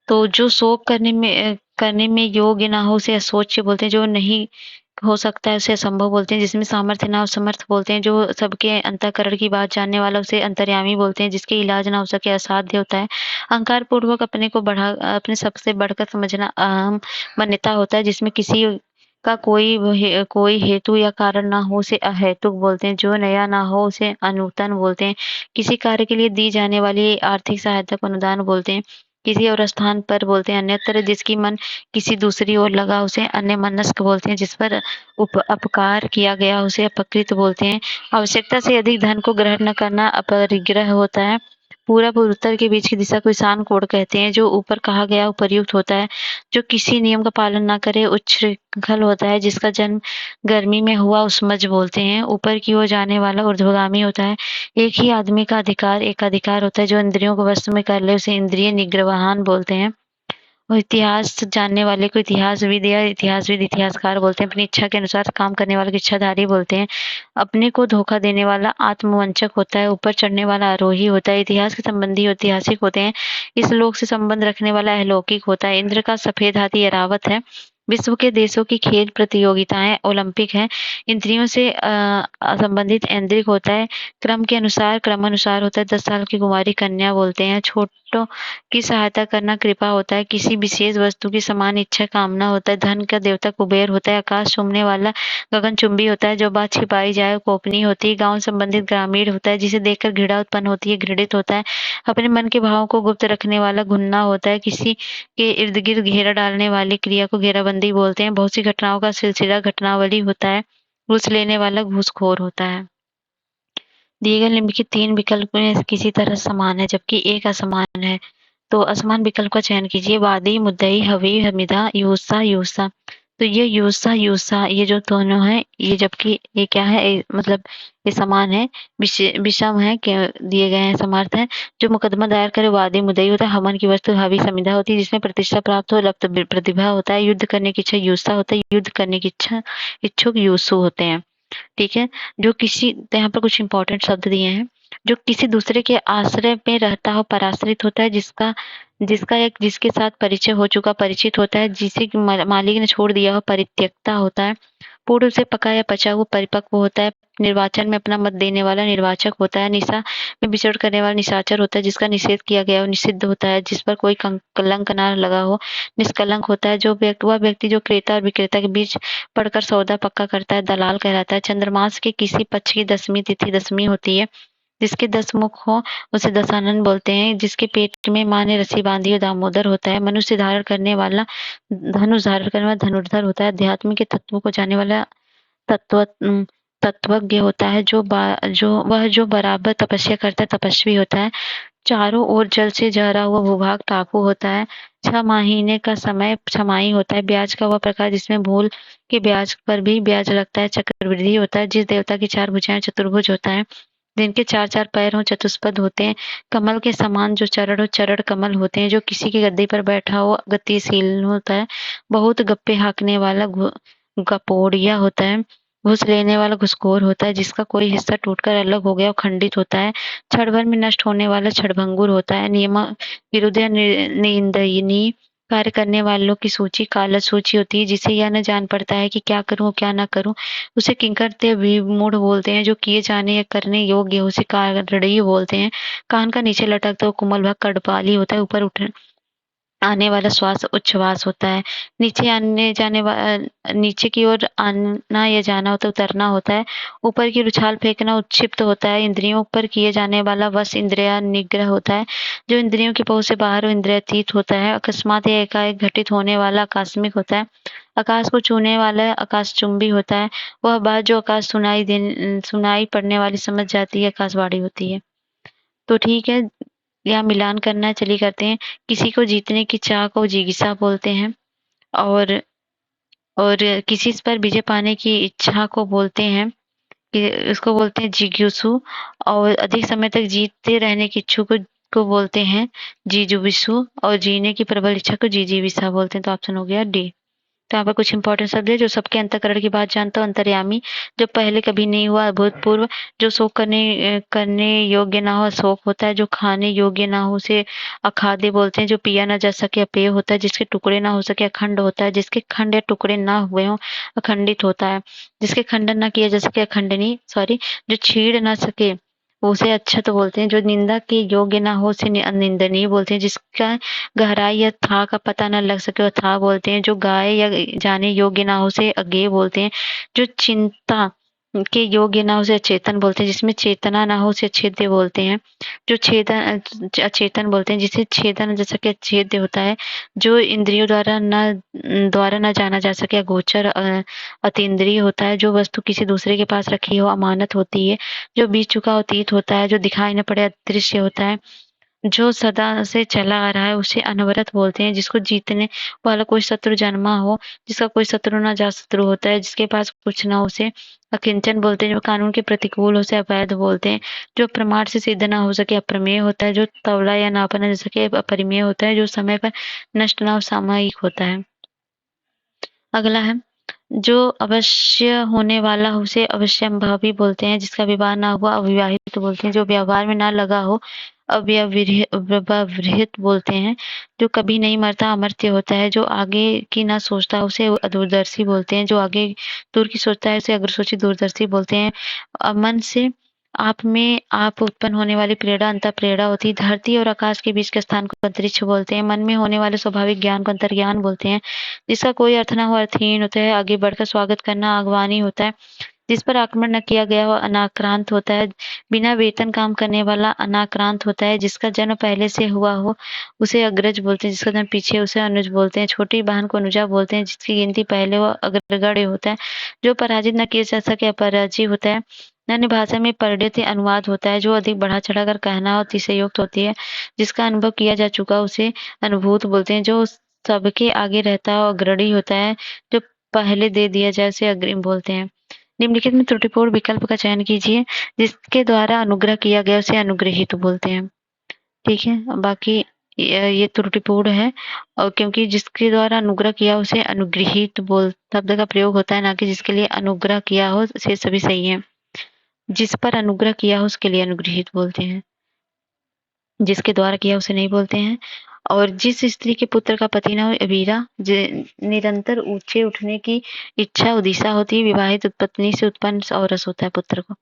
तो जो शोक करने में योग्य ना हो उसे असोच्य बोलते हैं। जो नहीं हो सकता है उसे असंभव बोलते हैं। जिसमें सामर्थ्य ना हो समर्थ बोलते हैं। जो सबके अंतःकरण की बात जानने वाला उसे अंतर्यामी बोलते हैं। जिसके इलाज ना हो सके असाध्य होता है। अहंकार पूर्वक अपने को अपने सबसे बढ़कर समझना अहम मान्यता होता है। जिसमें किसी का कोई हेतु या कारण ना हो उसे अहेतुक बोलते हैं। जो नया ना हो उसे अनूतन बोलते हैं। किसी कार्य के लिए दी जाने वाली आर्थिक सहायता को अनुदान बोलते हैं। किसी और स्थान पर बोलते हैं अन्यत्र। जिसकी मन किसी दूसरी ओर लगा उसे अन्य मनस्क बोलते हैं। जिस पर अपकार किया गया उसे अपकृत बोलते हैं। आवश्यकता से अधिक धन को ग्रहण न करना अपरिग्रह होता है। पूरब और उत्तर के बीच की दिशा को ईशान कोण कहते हैं। जो ऊपर कहा गया उपर्युक्त होता है। जो किसी नियम का पालन ना करे उच्छृंखल होता है। जिसका जन्म गर्मी में हुआ उष्मज बोलते हैं। ऊपर की ओर जाने वाला ऊर्ध्वगामी होता है। एक ही आदमी का अधिकार एकाधिकार होता है। जो इंद्रियों को वश में कर ले उसे इंद्रिय निग्रहवान बोलते हैं। और इतिहास जानने वाले को इतिहासविद या इतिहासविद इतिहासकार बोलते हैं। अपनी इच्छा के अनुसार काम करने वाले को इच्छाधारी बोलते हैं। अपने को धोखा देने वाला आत्मवंचक होता है। ऊपर चढ़ने वाला आरोही होता है। इतिहास के संबंधी ऐतिहासिक होते हैं। इस लोक से संबंध रखने वाला अलौकिक होता है। इंद्र का सफेद हाथी ऐरावत है। विश्व के देशों की खेल प्रतियोगिताएं ओलंपिक है। इंद्रियों से संबंधित ऐन्द्रिक होता है। क्रम के अनुसार क्रमानुसार होता है। 10 साल की कुमारी कन्या बोलते हैं। छोटों की सहायता करना कृपा होता है। किसी विशेष वस्तु की समान इच्छा कामना होता है। धन का देवता कुबेर होता है। आकाश चूमने वाला गगनचुंबी होता है। जो बात छिपाई जाए कोपनी होती है। गांव संबंधित ग्रामीण होता है। जिसे देखकर घृणा उत्पन्न होती है घृणित होता है। अपने मन के भावों को गुप्त रखने वाला घुन्ना होता है। किसी के इर्द गिर्द घेरा डालने वाली क्रिया को घेराबंदी बोलते हैं। बहुत सी घटनाओं का सिलसिला घटनावली होता है। घूस लेने वाला घूसखोर होता है। दिए गए निम्नलिखित 3 विकल्प में किसी तरह समान है जबकि एक असमान है, तो असमान विकल्प का चयन कीजिए। वादी, मुद्दई, हवी, हमिदा, यूसा, यूसा। तो ये यूसा यूसा ये जो दोनों है ये जबकि ये क्या है मतलब ये समान है, विषम है कि दिए गए हैं समर्थ है। जो मुकदमा दायर करे वादी मुद्दई होता है। हवन की वस्तु हवी समिधा होती है जिसमें प्रतिष्ठा प्राप्त हो लप्त प्रतिभा होता है। युद्ध करने की इच्छा यूसा होता है। युद्ध करने की इच्छा इच्छुक यूसु होते हैं। ठीक है। जो किसी तो यहाँ पर कुछ इंपॉर्टेंट शब्द दिए हैं। जो किसी दूसरे के आश्रय में रहता हो पराश्रित होता है। जिसका जिसका एक जिसके साथ परिचय हो चुका परिचित होता है। जिसे मालिक ने छोड़ दिया हो परित्यक्ता होता है। पूर्व से पका या पचा हुआ परिपक्व होता है। निर्वाचन में अपना मत देने वाला निर्वाचक होता है। निशा में विचरण करने वाला निशाचर होता है। जिसका निषेध किया गया हो निषिद्ध होता है। जिस पर कोई कलंक ना लगा हो निष्कलंक होता है। जो वह व्यक्ति जो क्रेता और विक्रेता के बीच पढ़कर सौदा पक्का करता है दलाल कहलाता है। चंद्रमास के किसी पक्ष की 10वीं तिथि 10वीं होती है। जिसके 10 मुख हो उसे दशानन बोलते हैं। जिसके पेट में माँ ने रस्सी बांधी हो दामोदर होता है। मनुष्य धारण करने वाला धनुष धारण करने वाला धनुर्धर होता है। अध्यात्म के तत्वों को जानने वाला तत्व तत्वज्ञ होता है। जो बराबर तपस्या करता है तपस्वी होता है। चारों ओर जल से जहरा हुआ भूभाग टापू होता है। 6 महीने का समय छमाही होता है। ब्याज का वह प्रकार जिसमें भूल के ब्याज पर भी ब्याज लगता है चक्रवृद्धि होता है। जिस देवता की 4 भुजाएं चतुर्भुज होता है। जिनके 4-4 पैर हो चतुष्पद होते हैं। कमल के समान जो चरण हो चरण कमल होते हैं। जो किसी की गद्दी पर बैठा हो गतिशील होता है। बहुत गप्पे हाँकने वाला गपोड़िया होता है। घूस लेने वाला घूसखोर होता है। जिसका कोई हिस्सा टूटकर अलग हो गया और खंडित होता है। क्षण भर में नष्ट होने वाला क्षणभंगुर होता है। नियम विरुद्ध या निंदनीय कार्य करने वालों की सूची कालज सूची होती है। जिसे यह न जान पड़ता है कि क्या करूं क्या ना करूं उसे किंकरते विमूढ़ बोलते हैं। जो किए जाने या करने योग्य उसे कारणीय बोलते हैं। कान का नीचे लटकता हुआ कोमल भाग कड़पाली होता है। ऊपर उठ आने वाला श्वास उच्छ्वास होता है। नीचे की ओर आना या जाना होता है उतरना होता है। ऊपर की उछाल फेंकना उत्क्षिप्त होता है। इंद्रियों पर किए जाने वाला वश इंद्रिया निग्रह होता है। जो इंद्रियों की पहुंच से बाहर इंद्रियातीत होता है। अकस्मात या एकाएक घटित होने वाला आकस्मिक होता है। आकाश को छूने वाला आकाशचुंबी होता है। वह बात जो आकाश सुनाई पड़ने वाली समझ जाती है आकाशवाणी होती है। तो ठीक है, यहाँ मिलान करना है, चलिए करते हैं। किसी को जीतने की चाह को जिज्ञासा बोलते हैं और किसी पर विजय पाने की इच्छा को बोलते हैं कि उसको बोलते हैं जिज्ञासु। और अधिक समय तक जीतते रहने की इच्छुक को बोलते हैं जिजुबिसु। और जीने की प्रबल इच्छा को जिजीविसा बोलते हैं। तो ऑप्शन हो गया डी। तो यहाँ पर कुछ इंपॉर्टेंट शब्द है। जो सबके अंतःकरण की बात जानता हो अंतर्यामी। जो पहले कभी नहीं हुआ अभूतपूर्व। जो शोक करने योग्य ना हो अशोक होता है। जो खाने योग्य ना हो उसे अखाद्य बोलते हैं। जो पिया ना जा सके अपेय होता है। जिसके टुकड़े ना हो सके अखंड होता है। जिसके खंड या टुकड़े ना हुए हो अखंडित होता है। जिसके खंडन ना किया जा सके अखंडनी सॉरी। जो छीड़ ना सके उसे अच्छा तो बोलते हैं। जो निंदा के योग्य ना हो उसे निंदनीय बोलते हैं। जिसका गहराई या था का पता न लग सके था बोलते हैं। जो गाए या जाने योग्य ना हो उसे अज्ञेय बोलते हैं। जो चिंता के योग्य ना हो उसे अचेतन बोलते हैं। जिसमें चेतना ना हो उसे अछेद्य बोलते हैं। जो छेदन अचेतन बोलते हैं। जिसे छेदन जैसा कि अछेद्य होता है। जो इंद्रियों द्वारा न जाना जा सके अगोचर अतीन्द्रिय होता है। जो वस्तु किसी दूसरे के पास रखी हो अमानत होती है। जो बीत चुका अतीत होता है। जो दिखाई न पड़े अदृश्य होता है। जो सदा से चला आ रहा है उसे अनवरत बोलते हैं। जिसको जीतने वाला कोई शत्रु जन्मा हो, जिसका कोई शत्रु ना जा शत्रु होता है, जिसके पास कुछ ना हो उसे अकिंचन बोलते हैं। जो कानून के प्रतिकूल हो उसे अवैध बोलते हैं। जो प्रमाण से सिद्ध ना हो सके अप्रमेय होता है। जो तौला या नापा ना जा सके अपरिमेय होता है। जो समय पर नष्ट ना हो सामयिक होता है। अगला है जो अवश्य होने वाला हो उसे अवश्यंभावी बोलते हैं। जिसका विवाह ना हुआ अविवाहित बोलते हैं। जो व्यवहार में ना लगा हो अव्यवहित बोलते हैं। जो कभी नहीं मरता अमर्त्य होता है। जो आगे की ना सोचता उसे दूरदर्शी बोलते हैं। जो आगे दूर की सोचता है उसे अग्रसूची दूरदर्शी बोलते हैं। मन से आप में आप उत्पन्न होने वाली प्रेरणा अंतर प्रेरणा होती है। धरती और आकाश के बीच के स्थान को अंतरिक्ष बोलते हैं। मन में होने वाले स्वाभाविक ज्ञान को अंतर्ज्ञान बोलते हैं। जिसका कोई अर्थ ना हो अर्थहीन होता है। आगे बढ़कर स्वागत करना आगवानी होता है। जिस पर आक्रमण न किया गया हो अनाक्रांत होता है। बिना वेतन काम करने वाला अनाक्रांत होता है। जिसका जन्म पहले से हुआ हो उसे अग्रज बोलते हैं। जिसका जन्म पीछे उसे अनुज बोलते हैं। छोटी बहन को अनुजा बोलते हैं। जिसकी गिनती पहले हो अग्रगण्य होता है। जो पराजित न किया जा सके अपराजित होता है। अन्य भाषा में परिणित अनुवाद होता है। जो अधिक बढ़ा चढ़ाकर कहना और अतिशयोक्त होती है। जिसका अनुभव किया जा चुका उसे अनुभूत बोलते हैं। जो सबके आगे रहता है और अग्रणी होता है। जो पहले दे दिया जाए उसे अग्रिम बोलते हैं। निम्नलिखित में त्रुटिपूर्ण विकल्प का चयन कीजिए। जिसके द्वारा अनुग्रह किया गया उसे अनुग्रहित बोलते हैं। ठीक है, बाकी ये त्रुटिपूर्ण है और क्योंकि जिसके द्वारा अनुग्रह किया उसे अनुगृहित बोल शब्द का प्रयोग होता है, ना कि जिसके लिए अनुग्रह किया हो। से सभी सही है। जिस पर अनुग्रह किया हो उसके लिए अनुगृहित बोलते हैं। जिसके द्वारा किया उसे नहीं बोलते हैं। और जिस स्त्री के पुत्र का पति न हो वीरा निरंतर ऊंचे उठने की इच्छा उदिशा होती है। विवाहित पत्नी से उत्पन्न औरस होता है पुत्र को।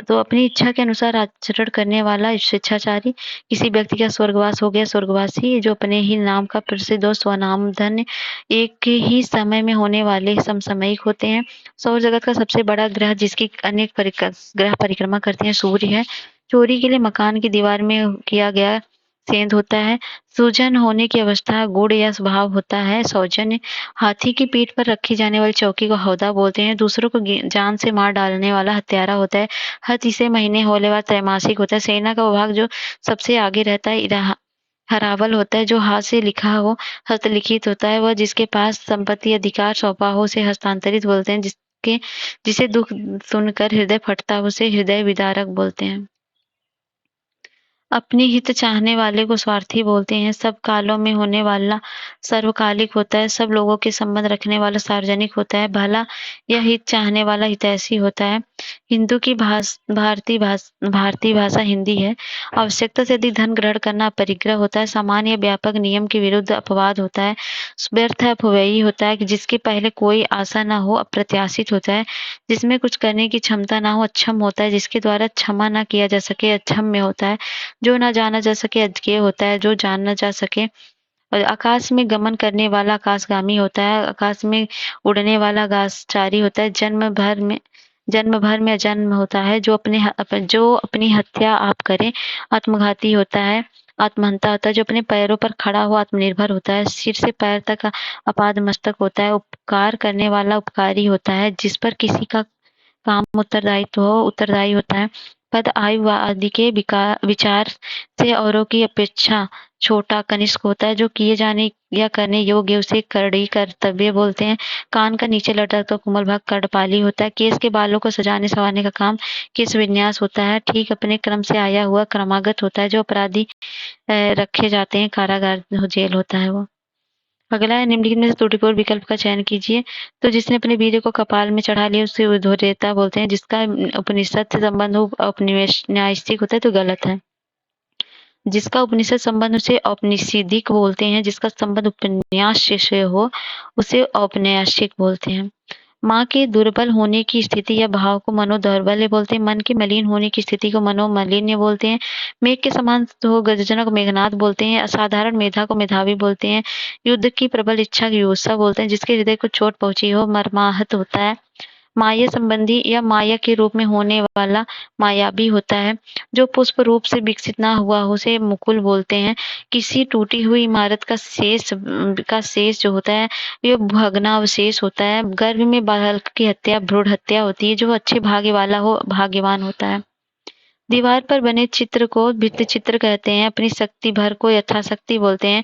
तो अपनी इच्छा के अनुसार आचरण करने वाला स्वेच्छाचारी। किसी व्यक्ति का स्वर्गवास हो गया स्वर्गवासी। जो अपने ही नाम का प्रसिद्ध हो स्वनाम धन्य। एक ही समय में होने वाले समसामयिक होते हैं। सौर जगत का सबसे बड़ा ग्रह जिसकी अनेक ग्रह परिक्रमा करते हैं सूर्य है। चोरी के लिए मकान की दीवार में किया गया सेंध होता है। सूजन होने की अवस्था गुण या स्वभाव होता है। सौजन्य हाथी की पीठ पर रखी जाने वाली चौकी को हौदा बोलते हैं। दूसरों को जान से मार डालने वाला हत्यारा होता है। हर तीसरे महीने होने वाला त्रैमासिक होता है। सेना का विभाग जो सबसे आगे रहता है हरावल होता है। जो हाथ से लिखा हो हस्तलिखित होता है। वह जिसके पास संपत्ति अधिकार सौंपा हो उसे हस्तांतरित बोलते हैं। जिसे दुख सुनकर हृदय फटता हो उसे हृदय विदारक बोलते हैं। अपने हित चाहने वाले को स्वार्थी बोलते हैं। सब कालों में होने वाला सर्वकालिक होता है। सब लोगों के संबंध रखने वाला सार्वजनिक होता है। भला या हित चाहने वाला हितैषी होता है। हिंदू की भारतीय भाषा हिंदी है। आवश्यकता से अधिक धन ग्रहण करना परिग्रह होता है। सामान्य या व्यापक नियम के विरुद्ध अपवाद होता है। व्यर्थ है अपव्ययी होता है। जिसके पहले कोई आशा न हो अप्रत्याशित होता है। जिसमें कुछ करने की क्षमता ना हो अक्षम होता है। जिसके द्वारा क्षमा न किया जा सके अक्षम्य होता है। जो ना जाना जा सके अज्ञेय होता है। जो जाना जा सके और आकाश में गमन करने वाला आकाशगामी होता है। आकाश में उड़ने वाला आकाशचारी होता है। जन्म भर में अजन्म होता है। जो अपनी हत्या आप करे आत्मघाती होता है। आत्महंता होता है। जो अपने पैरों पर खड़ा हो आत्मनिर्भर होता है। सिर से पैर तक अपाद मस्तक होता है। उपकार करने वाला उपकारी होता है। जिस पर किसी का काम उत्तरदायी होता है। पद आयु आदि के विचार से औरों की अपेक्षा छोटा कनिष्ठ होता है। जो किए जाने या करने योग्य उसे करड़ी कर्तव्य बोलते हैं। कान का नीचे लटकता तो कोमल भाग कर्णपाली होता है। केस के बालों को सजाने संवारने का काम केस विन्यास होता है। ठीक अपने क्रम से आया हुआ क्रमागत होता है। जो अपराधी रखे जाते हैं कारागार जेल होता है वो। अगला है निम्नलिखित में से त्रुटिपूर्ण विकल्प का चयन कीजिए। तो जिसने अपने वीर्य को कपाल में चढ़ा लिया उसे उद्धरेता बोलते हैं। जिसका उपनिषद से संबंध हो औपनिवेशिक होता है तो गलत है। जिसका उपनिषद संबंध उसे औपनिषदिक बोलते हैं। जिसका संबंध उपन्यास से हो उसे औपन्यासिक बोलते हैं। माँ के दुर्बल होने की स्थिति या भाव को मनोदौर्बल्य बोलते हैं। मन के मलिन होने की स्थिति को मनोमलिन्य बोलते हैं। मेघ के समान हो गर्जना को मेघनाद बोलते हैं। असाधारण मेधा को मेधावी बोलते हैं। युद्ध की प्रबल इच्छा युत्सा बोलते हैं। जिसके हृदय को चोट पहुंची हो मर्माहत होता है। माया संबंधी या माया के रूप में होने वाला मायावी होता है। जो पुष्प रूप से विकसित ना हुआ हो उसे मुकुल बोलते हैं। किसी टूटी हुई इमारत का शेष जो होता है ये भग्नावशेष होता है। गर्भ में बालक की हत्या भ्रूण हत्या होती है। जो अच्छे भाग्य वाला हो भाग्यवान होता है। दीवार पर बने चित्र को भित्ति चित्र कहते हैं। अपनी शक्ति भर को यथाशक्ति बोलते हैं।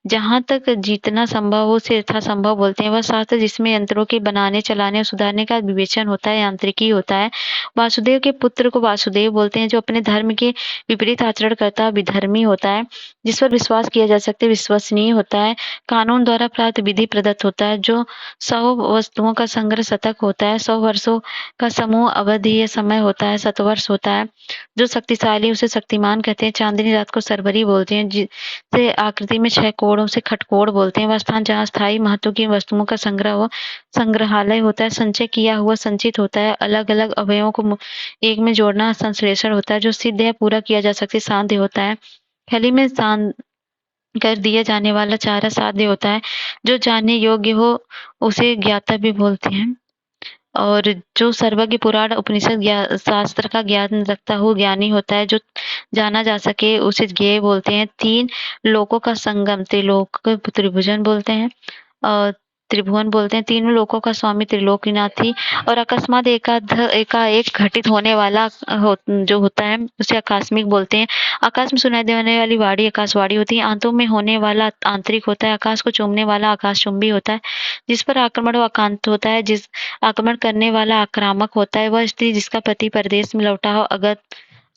जहाँ तक जितना संभव हो उसे यथासंभव बोलते हैं। वह शास्त्र जिसमें यंत्रों के बनाने, चलाने और सुधारने का विवेचन होता है, यांत्रिकी होता है। वासुदेव के पुत्र को वासुदेव बोलते हैं। जो अपने धर्म के विपरीत आचरण करता है विधर्मी होता है। जिस पर विश्वास किया जा सकता है विश्वसनीय होता है। कानून द्वारा प्राप्त विधि प्रदत्त होता है। जो 100 वस्तुओं का संग्रह शतक होता है। 100 वर्षों का समूह अवधि या समय होता है, शतवर्ष होता है। जो शक्तिशाली उसे शक्तिमान कहते हैं। चांदनी रात को सरवरी बोलते हैं। जिसे आकृति में 6 कोणों से खटकोण बोलते हैं। वह स्थान जहाँ स्थायी महत्व की वस्तुओं का संग्रह हो, संग्रहालय होता है। संचय किया हुआ संचित होता है। अलग अलग अवयवों को एक में जोड़ना संश्लेषण होता है। जो सिद्ध या पूरा किया जा सकता है साध्य होता है। थैली में कर दिया जाने वाला चारा साध्य होता है। जो जानने योग्य हो उसे ज्ञाता भी बोलते हैं। और जो सर्वज्ञ पुराण उपनिषद शास्त्र का ज्ञान रखता हो ज्ञानी होता है। जो जाना जा सके उसे ज्ञेय बोलते हैं। 3 लोकों का संगम त्रिलोक त्रिभुवन बोलते हैं। त्रिभुवन बोलते हैं। तीनों लोकों का स्वामी त्रिलोकीनाथी और अकस्मात एकाएक घटित होने वाला जो होता है उसे आकस्मिक बोलते हैं। आकाश में सुनाई देने वाली वाणी आकाशवाणी होती है। आंतों में होने वाला आंतरिक होता है। आकाश को चूमने वाला आकाशचुंबी होता है। जिस पर आक्रमण व आकांत होता है। जिस आक्रमण करने वाला आक्रामक होता है। वह स्त्री जिसका पति परदेश में लौटा हो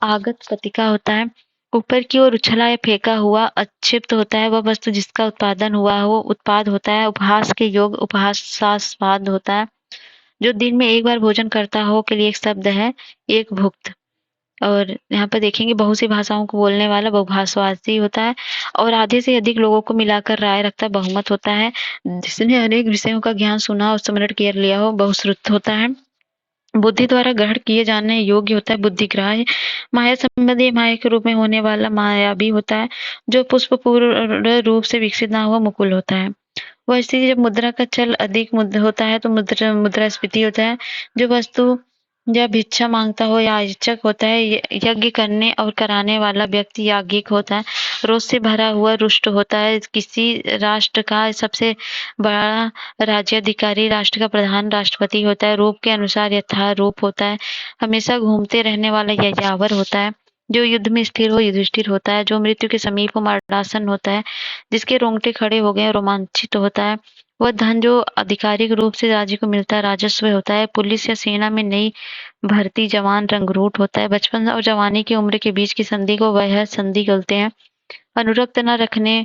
आगत पतिका होता है। ऊपर की ओर उछला या फेंका हुआ अक्षिप्त होता है। वह वस्तु जिसका उत्पादन हुआ हो उत्पाद होता है। उपहास के योग उपहासास्पद होता है। जो दिन में एक बार भोजन करता हो के लिए एक शब्द है एक भुक्त। और यहाँ पर देखेंगे बहुत सी भाषाओं को बोलने वाला बहुभाषावासी होता है। और आधे से अधिक लोगों को मिलाकर राय रखता बहुमत होता है। जिसने अनेक विषयों का ज्ञान सुना और स्मरण कर लिया हो बहुश्रुत होता है। बुद्धि द्वारा ग्रहण किए जाने योग्य होता है बुद्धिग्राह्य। माया संबंधी माया के रूप में होने वाला मायावी होता है। जो पुष्प पूर्ण रूप से विकसित ना हुआ मुकुल होता है। वह स्थिति जब मुद्रा का चल अधिक होता है तो मुद्रास्फीति होता है। जो वस्तु या भिक्षा मांगता हो याचक होता है। यज्ञ करने और कराने वाला व्यक्ति याज्ञिक होता है। रोष से भरा हुआ रुष्ट होता है। किसी राष्ट्र का सबसे बड़ा राज्याधिकारी राष्ट्र का प्रधान राष्ट्रपति होता है। रूप के अनुसार यथारूप होता है। हमेशा घूमते रहने वाला यायावर होता है। जो युद्ध में स्थिर हो युधिष्ठिर होता है। जो मृत्यु के समीप हो मरणासन होता है। जिसके रोंगटे खड़े हो गए रोमांचित होता है। वह धन जो आधिकारिक रूप से राज्य को मिलता है राजस्व होता है। पुलिस या सेना में नई भर्ती जवान रंगरूट होता है। बचपन और जवानी की उम्र के बीच की संधि को वह संधि बोलते हैं। अनुरक्त न रखने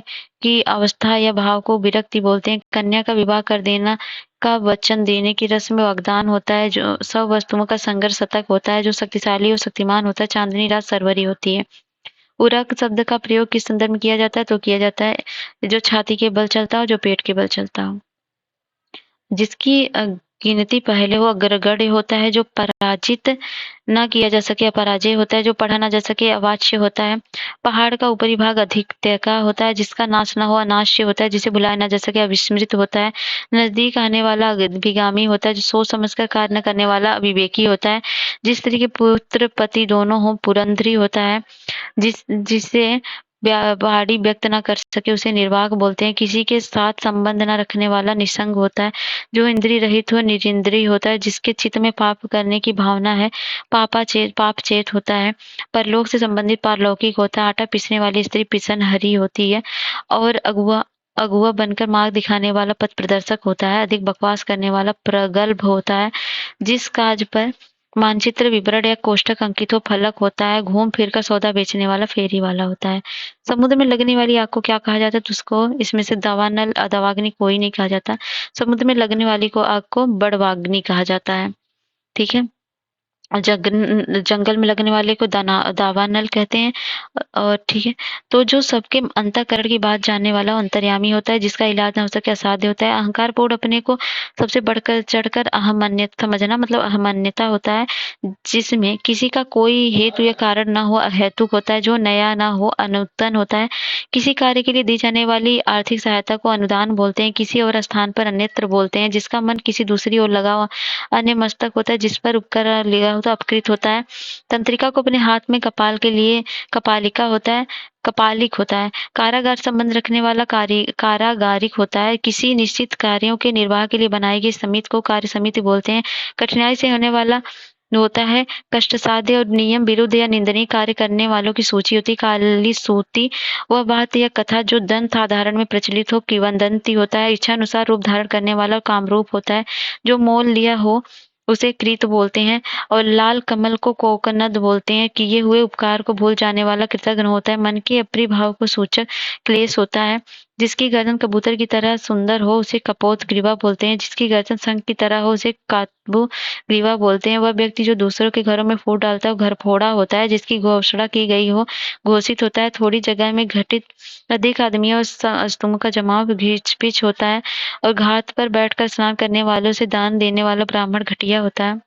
की अवस्था या भाव को विरक्ति बोलते हैं। कन्या का विवाह कर देना का वचन देने की रस्म में वाग्दान होता है। जो सब वस्तुओं का संघर्ष शतक होता है। जो शक्तिशाली और शक्तिमान होता है। चांदनी रात सरवरी होती है। उरक शब्द का प्रयोग किस संदर्भ में किया जाता है तो किया जाता है जो छाती के बल चलता हो जो पेट के बल चलता हो। जिसकी गिनती पहले हो अग्रगण्य होता है। जो पराजित ना किया जा सके अपराजय होता है। जो पढ़ा ना जा सके अवाच्य होता है। पहाड़ का ऊपरी भाग अधिकता का होता है। जिसका नाश ना हो अनाश्य होता है। जिसे भुलाया ना जा सके अविस्मृत होता है। नजदीक आने वाला अभिगामी होता है। जो सोच समझकर कार्य न करने वाला अविवेकी होता है। जिस स्त्री के पुत्र पति दोनों हो पुरंधरी होता है। जिसे वाणी व्यक्त न कर सके उसे निर्वाक बोलते हैं। किसी के साथ संबंध न रखने वाला निसंग होता है। जो इंद्रिय रहित हो निरिंद्रिय होता है। जिसके चित्त में पाप करने की भावना है पाप चेत होता है। परलोक से संबंधित पारलौकिक होता है। आटा पीसने वाली स्त्री पिसन हरी होती है। और अगुआ बनकर मार्ग दिखाने वाला पथ प्रदर्शक होता है। अधिक बकवास करने वाला प्रगल्भ होता है। जिस काज पर मानचित्र विवरण या कोष्ठक अंकित हो फलक होता है। घूम फिर कर सौदा बेचने वाला फेरी वाला होता है। समुद्र में लगने वाली आग को क्या कहा जाता है तो उसको इसमें से दावानल दावाग्नि कोई नहीं कहा जाता। समुद्र में लगने वाली को आग को बड़वाग्नि कहा जाता है। ठीक है। जंगल में लगने वाले को दावानल कहते हैं। और ठीक है। तो जो सबके अंतःकरण की बात जानने वाला अंतर्यामी होता है। जिसका इलाज ना हो सके असाध्य होता है। अहंकार पूर्ण अपने को सबसे बढ़कर चढ़कर अहमन्यता समझना मतलब अहमन्यता होता है। जिसमें किसी का कोई हेतु या कारण ना हो अहेतुक होता है। जो नया ना हो अनूतन होता है। किसी कार्य के लिए दी जाने वाली आर्थिक सहायता को अनुदान बोलते हैं। किसी और स्थान पर अन्यत्र बोलते हैं। जिसका मन किसी दूसरी ओर लगा अन्य मस्तक होता है। जिस पर उपकर लिया होता अपकृत होता है। तंत्रिका को अपने हाथ में कपाल के लिए कपालिका होता है कपालिक होता है। कारागार संबंध रखने वाला कारागारिक होता है। किसी निश्चित कार्यों के निर्वाह के लिए बनाई गई समिति को कार्य समिति बोलते हैं। कठिनाई से होने वाला होता है कष्टसाध्य और नियम विरुद्ध या निंदनीय कार्य करने वालों की सूची होती है। काली सूती वह बात या कथा जो दंत आधारण में प्रचलित हो, किंवदंती होता है। इच्छा अनुसार रूप धारण करने वाला कामरूप होता है। जो मोल लिया हो उसे कृत बोलते हैं। और लाल कमल को कोकनद बोलते हैं। किए हुए उपकार को भूल जाने वाला कृतघ्न होता है। मन के अप्रिय भाव को सूचक क्लेश होता है। जिसकी गर्दन कबूतर की तरह सुंदर हो उसे कपोत ग्रीवा बोलते हैं। जिसकी गर्दन शंख की तरह हो उसे कातबु ग्रीवा बोलते हैं। वह व्यक्ति जो दूसरों के घरों में फूट डालता है वो घर फोड़ा होता है। जिसकी घोषणा की गई हो घोषित होता है। थोड़ी जगह में घटित अधिक आदमियों और वस्तुओं का जमाव घींच पिच होता है। और घाट पर बैठकर स्नान करने वालों से दान देने वाला ब्राह्मण घटिया होता है,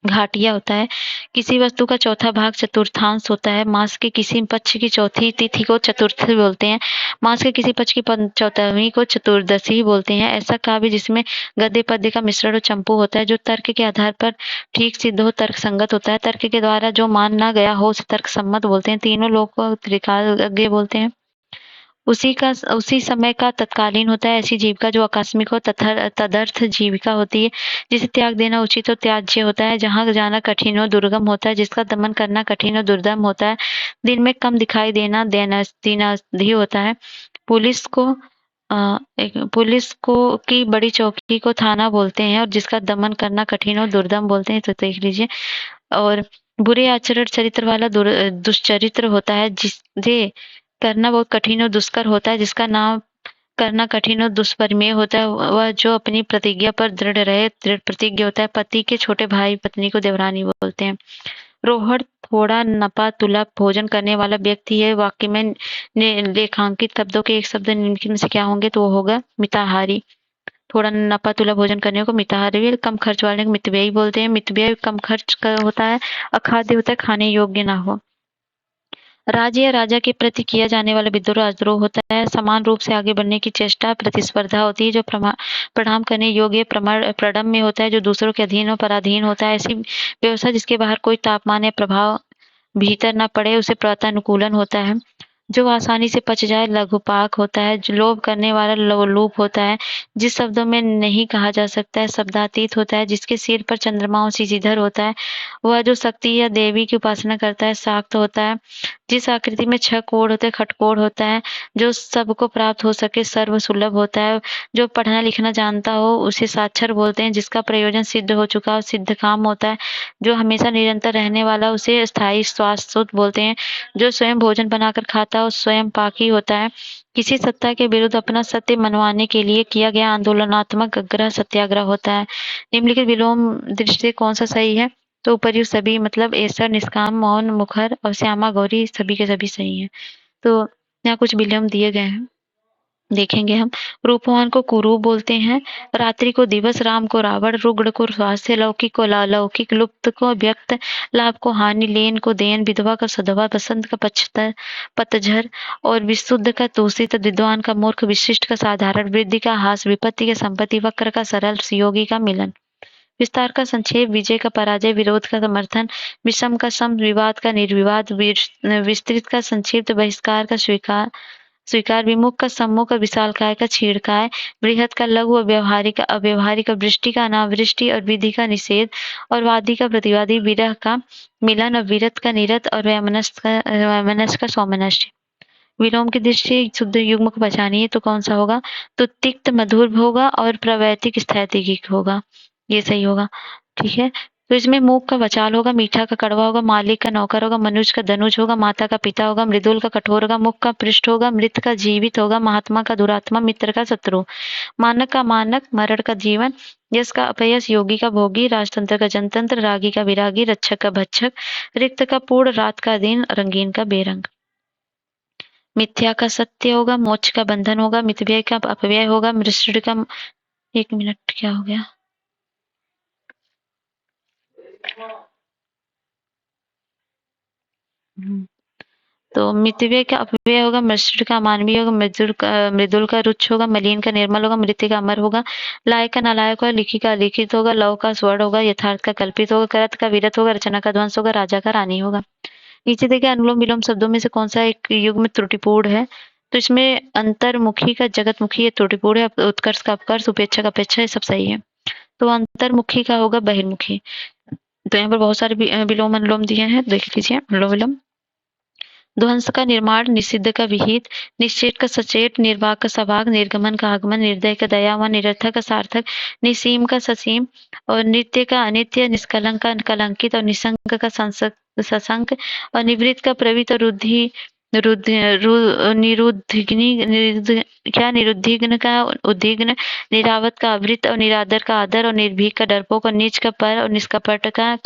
घाटिया होता है। किसी वस्तु का चौथा भाग चतुर्थांश होता है। मास के किसी पक्ष की चौथी तिथि को चतुर्थी बोलते हैं। मास के किसी पक्ष की चौथावी को चतुर्दशी बोलते हैं। ऐसा काव्य जिसमें गद्य पद्य का मिश्रण और चंपू होता है, जो तर्क के आधार पर ठीक सिद्ध हो, तर्क संगत होता है। तर्क के द्वारा जो मान ना गया हो उसे तर्क सम्मत बोलते हैं। तीनों लोग को त्रिकालज्ञ बोलते हैं। उसी समय का तत्कालीन होता है। ऐसी जीविका जो आकस्मिक हो तदर्थ जीविका होती है। जिसे त्याग देना उचित हो त्याज्य होता है। जहाँ जाना कठिन हो दुर्गम होता है। जिसका दमन करना कठिन हो दुर्दम होता है। दिन में कम दिखाई देना दीनाधि होता है। पुलिस को पुलिस को की बड़ी चौकी को थाना बोलते हैं। और जिसका दमन करना कठिन हो दुर्दम बोलते हैं। तो देख लीजिए। और बुरे आचरण चरित्र वाला दुष्चरित्र होता है। जिसे करना बहुत कठिन और दुष्कर होता है। जिसका नाम करना कठिन और दुष्परिमेय होता है। वह जो अपनी प्रतिज्ञा पर दृढ़ रहे दृढ़ प्रतिज्ञ होता है। पति के छोटे भाई पत्नी को देवरानी बोलते हैं। रोहड़ थोड़ा नपा तुला भोजन करने वाला व्यक्ति है। वाक्य में लेखांकित शब्दों के एक शब्द निम्नलिखित में से क्या होंगे? तो वो होगा मिताहारी। थोड़ा नपा तुला भोजन करने को मिताहारी, कम खर्च वाले को मितव्ययी बोलते हैं। मितव्यय कम खर्च का होता है। अखाद्य होता है खाने योग्य ना हो। राज्य या राजा के प्रति किया जाने वाला विद्रोह राजद्रोह होता है। समान रूप से आगे बढ़ने की चेष्टा प्रतिस्पर्धा होती है। जो प्रणाम करने योग्य प्रडम्य होता है। जो दूसरों के अधीन और पराधीन होता है। ऐसी व्यवस्था जिसके बाहर कोई तापमान या प्रभाव भीतर न पड़े उसे प्रतानुकूलन होता है। जो आसानी से पच जाए लघुपाक होता है। जो लोभ करने वाला लोलुप होता है। जिस शब्दों में नहीं कहा जा सकता है शब्दातीत होता है। जिसके सिर पर चंद्रमा और श्रीधर होता है। वह जो शक्ति या देवी की उपासना करता है शाक्त होता है। जिस आकृति में 6 कोण होते हैं खटकोण होता है। जो सबको प्राप्त हो सके सर्व सुलभ होता है। जो पढ़ना लिखना जानता हो उसे साक्षर बोलते हैं। जिसका प्रयोजन सिद्ध हो चुका हो सिद्ध काम होता है। जो हमेशा निरंतर रहने वाला उसे स्थायी स्वास्थ्य बोलते हैं। जो स्वयं भोजन बनाकर खाता हो स्वयं पाकी होता है। किसी सत्ता के विरुद्ध अपना सत्य मनवाने के लिए किया गया आंदोलनात्मक आग्रह सत्याग्रह होता है। निम्नलिखित विलोम दृष्टि से कौन सा सही है? तो उपर्युक्त सभी मतलब ऐसर निष्काम मौन मुखर और श्यामा गौरी सभी के सभी सही हैं। तो यहाँ कुछ विलोम दिए गए हैं, देखेंगे हम। रूपवान को कुरूप बोलते हैं। रात्रि को दिवस, राम को रावण, रुग्ण को स्वास्थ्य, लौकिक को लौकिक, लुप्त को व्यक्त, लाभ को हानि, लेन को देन, विधवा का सधवा, बसंत का पतझर और विशुद्ध का दूषित, विद्वान का मूर्ख, विशिष्ट का साधारण, वृद्धि का हास, विपत्ति का संपत्ति, वक्र का सरल, योगी का मिलन। विस्तार का संक्षेप, विजय का पराजय, विरोध का समर्थन, विषम का सम, विवाद का निर्विवाद, विस्तृत का संक्षिप्त, बहिष्कार का स्वीकार, विमुख का सम्मुख, विशालकाय का छीड़काय, बृहत का लघु, अव्यवहारिक, वृष्टि का अनावृष्टि और विधि का निषेध, और वादी का प्रतिवादी, विरह का मिलन और विरत का निरत और वैमनस्य का सौमनस्य। विलोम की दृष्टि शुद्ध युग्म को पहचानिए तो कौन सा होगा? तो तिक्त मधुर होगा और प्रवैतिक स्थैतिक होगा, ये सही होगा। ठीक है। तो इसमें मूक का वचाल होगा, मीठा का कड़वा होगा, मालिक का नौकर होगा, मनुज का धनुज होगा, माता का पिता होगा, मृदुल का कठोर होगा, मुख का पृष्ठ होगा, मृत का जीवित होगा, महात्मा का दुरात्मा, मित्र का शत्रु, मानक का मानक, मरण का जीवन, यश का अपयश, योगी का भोगी, राजतंत्र का जनतंत्र, रागी का विरागी, रक्षक का भक्षक, रिक्त का पूर्ण, रात का दिन, रंगीन का बेरंग। मिथ्या का सत्य होगा, मोक्ष का बंधन होगा, मितव्यय का अपव्यय होगा, मृष्टि का, एक मिनट क्या हो गया? तो मितव्यय का अपव्यय होगा, मृष्टि का मानवीय होगा, मृदुल का रुच्छ होगा, मलिन का निर्मल होगा, मृत्यु का अमर होगा, लायक का नालायक होगा, लिखी का अलिखित होगा, लव का स्वर्ण होगा, यथार्थ का कल्पित होगा, करत का विरत होगा, रचना का ध्वंस होगा, राजा का रानी होगा। नीचे देखिए अनुलोम विलोम शब्दों में से कौन सा एक युग में त्रुटिपूर्ण है? तो इसमें अंतर्मुखी का जगतमुखी त्रुटिपूर्ण है, उत्कर्ष का अपकर्ष, उपेक्षा का अपेक्षा, ये सब सही है। तो अंतर्मुखी का होगा बहिर्मुखी। तो यहाँ पर बहुत सारे विलोम अनुलोम दिए हैं, देख लीजिए। अनुलोम विलोम। ध्वंस का निर्माण, निषिद्ध का विहित, निश्चेत का सचेत, निर्वाक का सवाक, निर्गमन का आगमन, निर्दय का दयावान, निरर्थक का सार्थक, निसीम का ससीम, और नित्य का अनित्य, निष्कलंक का कलंकित, और निसंग का ससंक, और निवृत्त का प्रवृत्त, और रुद्धि निरुद्धिग्न का उद्विग्न, निरावत का आवृत, और निरादर का आदर, और निर्भीक का डरपोक, और नीच का पर, और निष्कपट का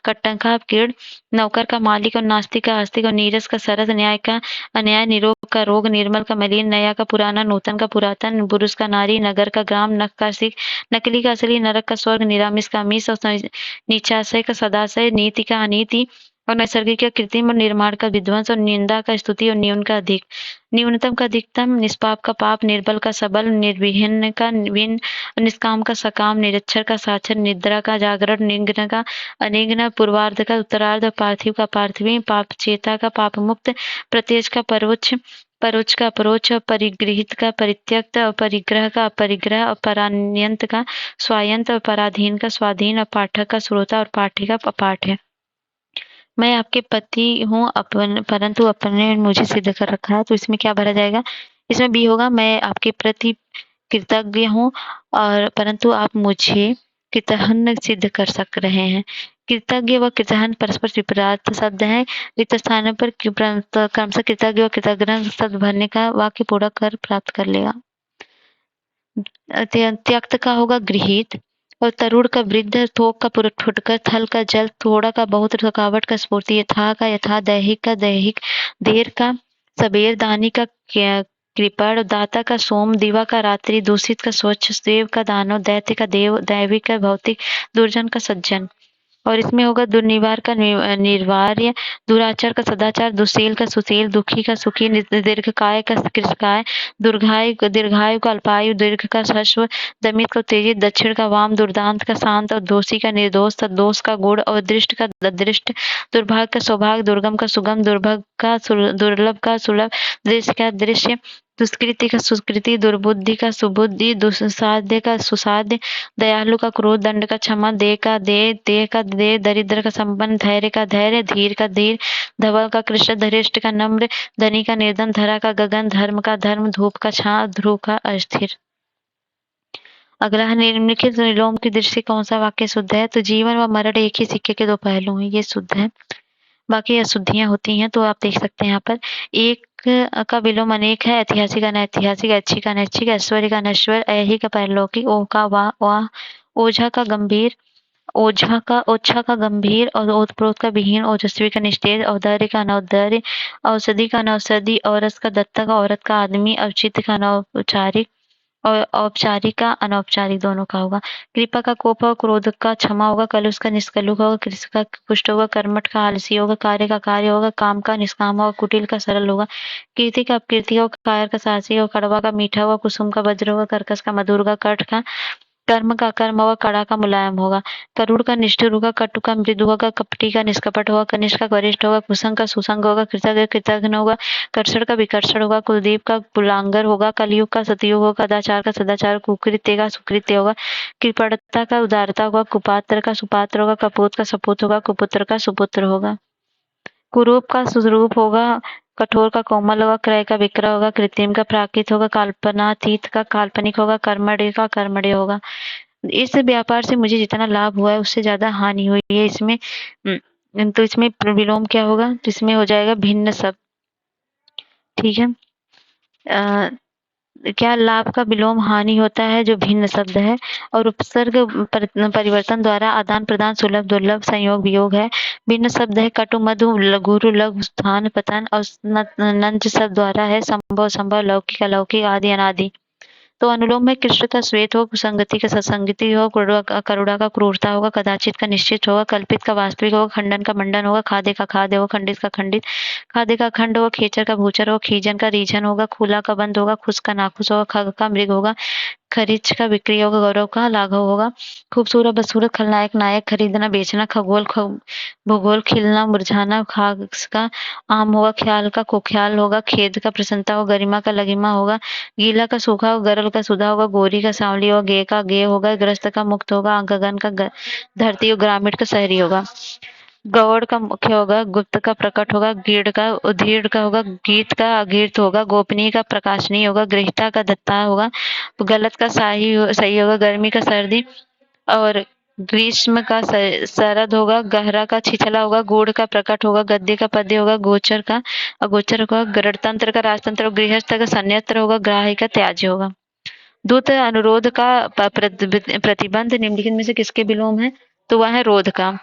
कट्टंक का कीड़, नौकर का मालिक, और नास्तिक का आस्तिक, और नीरस का सरस, न्याय का अन्याय, निरोग का रोग, निर्मल का मलिन, नया का पुराना, नूतन का पुरातन, पुरुष का नारी, नगर का ग्राम, नख का सिख, नकली का असली, नरक का स्वर्ग, निरामिष का अमीष, और नीचाशय का सदाशय, नीति का अनीति, और नैसर्गिक का कृत्रिम, और निर्माण का विध्वंस, और निंदा का स्तुति, और न्यून का अधिक, न्यूनतम का अधिकतम, निष्पाप का पाप, निर्बल का सबल, निर्विहीन का विन, निष्काम का सकाम, निरक्षर का साक्षर, निद्रा का जागरण, निघ्न का अनिघ्न, पूर्वार्ध का उत्तरार्ध, पार्थिव का पार्थिवी, पाप चेता का पाप मुक्त, प्रत्यक्ष का परोक्ष, परोक्ष का अपरोक्ष, परिगृहित का परित्यक्त, परिग्रह का अपरिग्रह, और परान्यंत का स्वायंत, और पराधीन का स्वाधीन, और पाठक का श्रोता, और पाठ्य का अपाठ्य। मैं आपके पति हूँ परंतु अपने मुझे सिद्ध कर रखा है, तो इसमें क्या भरा जाएगा? इसमें बी होगा, मैं आपके प्रति कृतज्ञ हूँ और परंतु आप मुझे कृतघ्न सिद्ध कर सक रहे हैं। कृतज्ञ व कृतघ्न परस्पर विपरीत शब्द हैं। रिक्त स्थान पर क्रमशः कृतज्ञ व कृतघ्न शब्द भरने का वाक्य पूरा कर प्राप्त कर लेगा। त्यक्त का होगा गृहीत, और तरुण का वृद्ध, थोक का फुटकर, थल का जल, थोड़ा का बहुत, थकावट का स्फूर्ति, यथा का यथा, दैहिक का दैहिक, देर का सबेर, दानी का कृपण, दाता का सोम, दिवा का रात्रि, दूषित का स्वच्छ, देव का दानव, दैत्य का देव, दैविक का भौतिक, दुर्जन का सज्जन। और इसमें होगा दुर्निवार का निर्वार्य, दुराचार का सदाचार, दुशील का सुशील, दुखी का सुखी, दीर्घकाय का कृषकाय, दीर्घायु का अल्पायु, दीर्घ का ह्रस्व, दमित का उत्तेजित, दक्षिण का वाम, दुर्दांत का शांत, और दोषी का निर्दोष, दोष का गुण, और दृष्ट का अदृष्ट, दुर्भाग्य का सौभाग्य, दुर्गम का सुगम, दुर्भग का दुर्लभ का सुलभ, दृश्य का दृश्य, दुष्कृति का सुकृति, दुर्बुद्धि का सुबुद्धि, दुस्साध्य का सुसाध्य, दयालु का क्रोध, दंड का क्षमा, देह का दे, दरिद्र का संपन्न, धैर्य का धैर्य, धीर का धीर, धवल का कृष्ण, धरिष्ठ का नम्र, धनी का निर्धन, धरा का गगन, धर्म का धर्म, धूप का छां, ध्रुव का अस्थिर। अगला है, निम्नलिखित विलोम की दृष्टि से कौन सा वाक्य शुद्ध है? तो जीवन व मरण एक ही सिक्के के दो पहलू हैं, ये शुद्ध है। बाकी अशुद्धियां होती हैं, तो आप देख सकते हैं यहाँ पर एक का विलोम अनेक है, ऐतिहासिक अनैतिहासिक, ऐच्छिक अनैच्छिक, ऐश्वर्य का अनैश्वर्य, ऐहिक का परलौकिक, ओ का वाह, ओझा का गंभीर, ओछा का गंभीर, और ओतप्रोत का विहीन, ओजस्वी का निस्तेज, औदार्य का अनौदार्य, औषधि का अनौषधि, औरस का दत्तक, औरत का आदमी, औचित्य का अनौपचारिक, और औपचारिक का अनौपचारिक, दोनों का होगा। कृपा का कोप होगा, क्रोध का क्षमा होगा, कलुष का निष्कलुष होगा, कृषि का पुष्ट होगा, कर्मठ का आलसी होगा, कार्य का कार्य होगा, काम का निष्काम होगा, कुटिल का सरल होगा, कीर्ति का अपकीर्ति होगा, कायर का साहसी होगा, कड़वा का मीठा होगा, कुसुम का वज्र होगा, कर्कश का मधुर होगा, कठ का कर्म का कर्म होगा, कड़ा का मुलायम होगा, करुण का निष्ठुर होगा, कटु का मृदु होगा, कपटी का निष्कपट होगा, कनिष्ठ का वरिष्ठ होगा, कुसंग का सुसंग होगा, कृतज्ञ कृतघ्न होगा, कर्षण का विकर्षण होगा, कुलदीप का कुलांगर होगा, कलयुग का सतयुग होगा, कदाचार का सदाचार, कुकृत्य का सुकृत्य होगा, कृपणता का उदारता होगा, कुपात्र का सुपात्र होगा, कपूत का सपूत होगा, कुपुत्र का सुपुत्र होगा, कुरूप का सुरूप होगा, कठोर का कोमल होगा, क्रय का विक्रय होगा, कृत्रिम का प्राकृत होगा, कल्पनातीत का काल्पनिक होगा, कर्मण्य का कर्मण्य होगा। इस व्यापार से मुझे जितना लाभ हुआ है उससे ज्यादा हानि हुई है इसमें। तो इसमें विलोम क्या होगा? तो इसमें हो जाएगा भिन्न शब्द। ठीक है, क्या लाभ का विलोम हानि होता है जो भिन्न शब्द है, और उपसर्ग परिवर्तन द्वारा आदान प्रदान सुलभ दुर्लभ संयोग वियोग है। भिन्न शब्द है कटु मधु गुरु लघु स्थान पतन, और नंज शब्द द्वारा है संभव संभव, लौकिक अलौकिक, आदि अनादि। तो अनुलोम में कृष्ण का श्वेत हो, कुसंगति का सत्संगति हो, करुणा का क्रूरता होगा, कदाचित का निश्चित होगा, कल्पित का वास्तविक होगा, खंडन का मंडन होगा, खादे का खाद्य होगा, खंडित का खंडित, खादे का खंड होगा, खेचर का भूचर होगा, खीजन का रीजन होगा, खुला का बंद होगा, खुश का नाखुश होगा, खग का मृग होगा, खनिज का बिक्री होगा, गौरव का लाघव होगा। खूबसूरत बदसूरत, खलनायक नायक, खरीदना बेचना, भूगोल, खिलना मुरझाना, खास का आम होगा, ख्याल का कुख्याल होगा, खेद का प्रसन्नता होगा, गरिमा का लगिमा होगा, गीला का सूखा होगा, गरल का सुधा होगा, गोरी का सांवली होगा, गे का गे होगा, ग्रस्त का मुक्त होगा, गगन का धरती और ग्रामीण का शहरी होगा। गौड़ का मुख्य होगा, गुप्त का प्रकट होगा, गीड़ का उधीड़ का होगा, गीत का अगीत होगा, गोपनीय का प्रकाशनीय होगा, गृहीता का दत्ता होगा, गलत का सही होगा, गर्मी का सर्दी और ग्रीष्म का शरद होगा, गहरा का छिछला होगा, गूढ़ का प्रकट होगा, गद्य का पद्य होगा, गोचर का अगोचर होगा, गणतंत्र का राजतंत्र होगा, गृहस्थ का संयंत्र होगा, ग्राही का त्याज्य होगा। दूत अनुरोध का प्रतिबंध निम्नलिखित में से किसके विलोम है? तो वह है रोध का।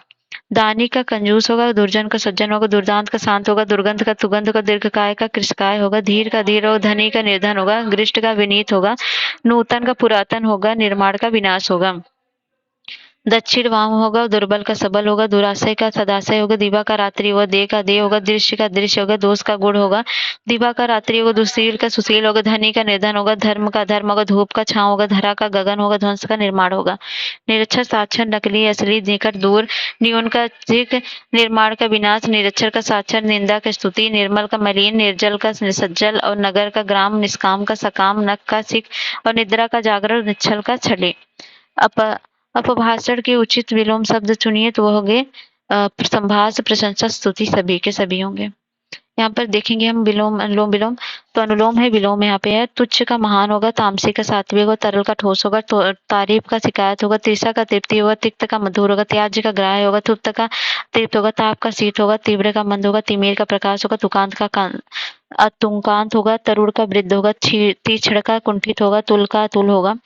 दानी का कंजूस होगा, दुर्जन का सज्जन होगा, दुर्दांत का शांत होगा, दुर्गंध का सुगंध होगा, दीर्घकाय का कृशकाय होगा, धीर का धीर होगा, धनी का निर्धन होगा, गृष्ट का विनीत होगा, नूतन का पुरातन होगा, निर्माण का विनाश होगा। दक्षिण वाम होगा, दुर्बल का सबल होगा, दुराशय का सदाशय होगा, दिवा का रात्रि होगा, दे का दे होगा, दृश्य का दृश्य होगा, दोष का गुण होगा, दिवा का रात्रि होगा, दुशील का सुशील होगा, धनी का निर्धन होगा, धर्म का धर्म होगा, धूप का छांव होगा, धरा का गगन होगा, ध्वंस का निर्माण होगा। निरक्षर साक्षर नकली असली निकट दूर, न्यून का चिक निर्माण का विनाश, निरक्षर का साक्षर निंदा का स्तुति, निर्मल का मलिन, निर्जल का निसज्जल और नगर का ग्राम, निष्काम का सकाम, नक का सिख और निद्रा का जागरण, निच्छल का छले। अपभाषण के उचित विलोम शब्द चुनिए तो वो होंगे संभाष, प्रशंसा, स्तुति, सभी के सभी होंगे। यहाँ पर देखेंगे हम विलोम अनुलोम विलोम, तो अनुलोम है, विलोम यहाँ पे है। तुच्छ का महान होगा, तामसी का सात्विक होगा, तरल का ठोस होगा, तारीफ का शिकायत होगा, तृषा का तृप्ति होगा, तिक्त का मधुर होगा, त्याज्य का ग्राह्य होगा, तुप्त का तृप्त होगा, ताप का शीत होगा, तीव्र का मंद होगा, तिमिर का प्रकाश होगा, तुकांत का अतुंकांत होगा, तरुण का वृद्ध होगा, तीक्ष्ण का कुंठित होगा, तुल का अतुल होगा,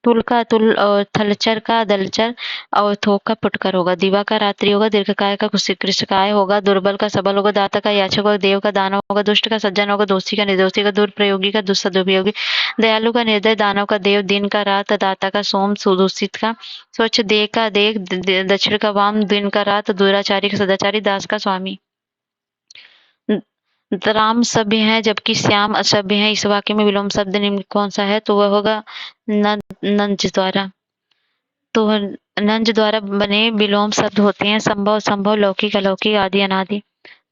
तुल का अतुल और थलचर का दलचर और थोक का पुटकर होगा, दिवा का रात्रि होगा, दीर्घकाय का कृषकाय होगा, दुर्बल का सबल होगा, दाता का याचक होगा, देव का दानव होगा, दुष्ट का सज्जन होगा, दोषी का निर्दोषी का, दुष्प्रयोगी का दुस्सदुपयोगी, दयालु का निर्दय, दानव का देव, दिन का रात, दाता का सोम, सुदूषित का स्वच्छ, देह का देख, दक्षिण का वाम, दिन का रात, दुराचारी का सदाचारी, दास का स्वामी। राम सभ्य है जबकि श्याम असभ्य है। इस वाक्य में विलोम शब्द निम्न कौन सा है? तो वह होगा नंज द्वारा। तो नंज द्वारा बने विलोम शब्द होते हैं संभव, संभव, लौकिक, अलौकिक, आदि, अनादि।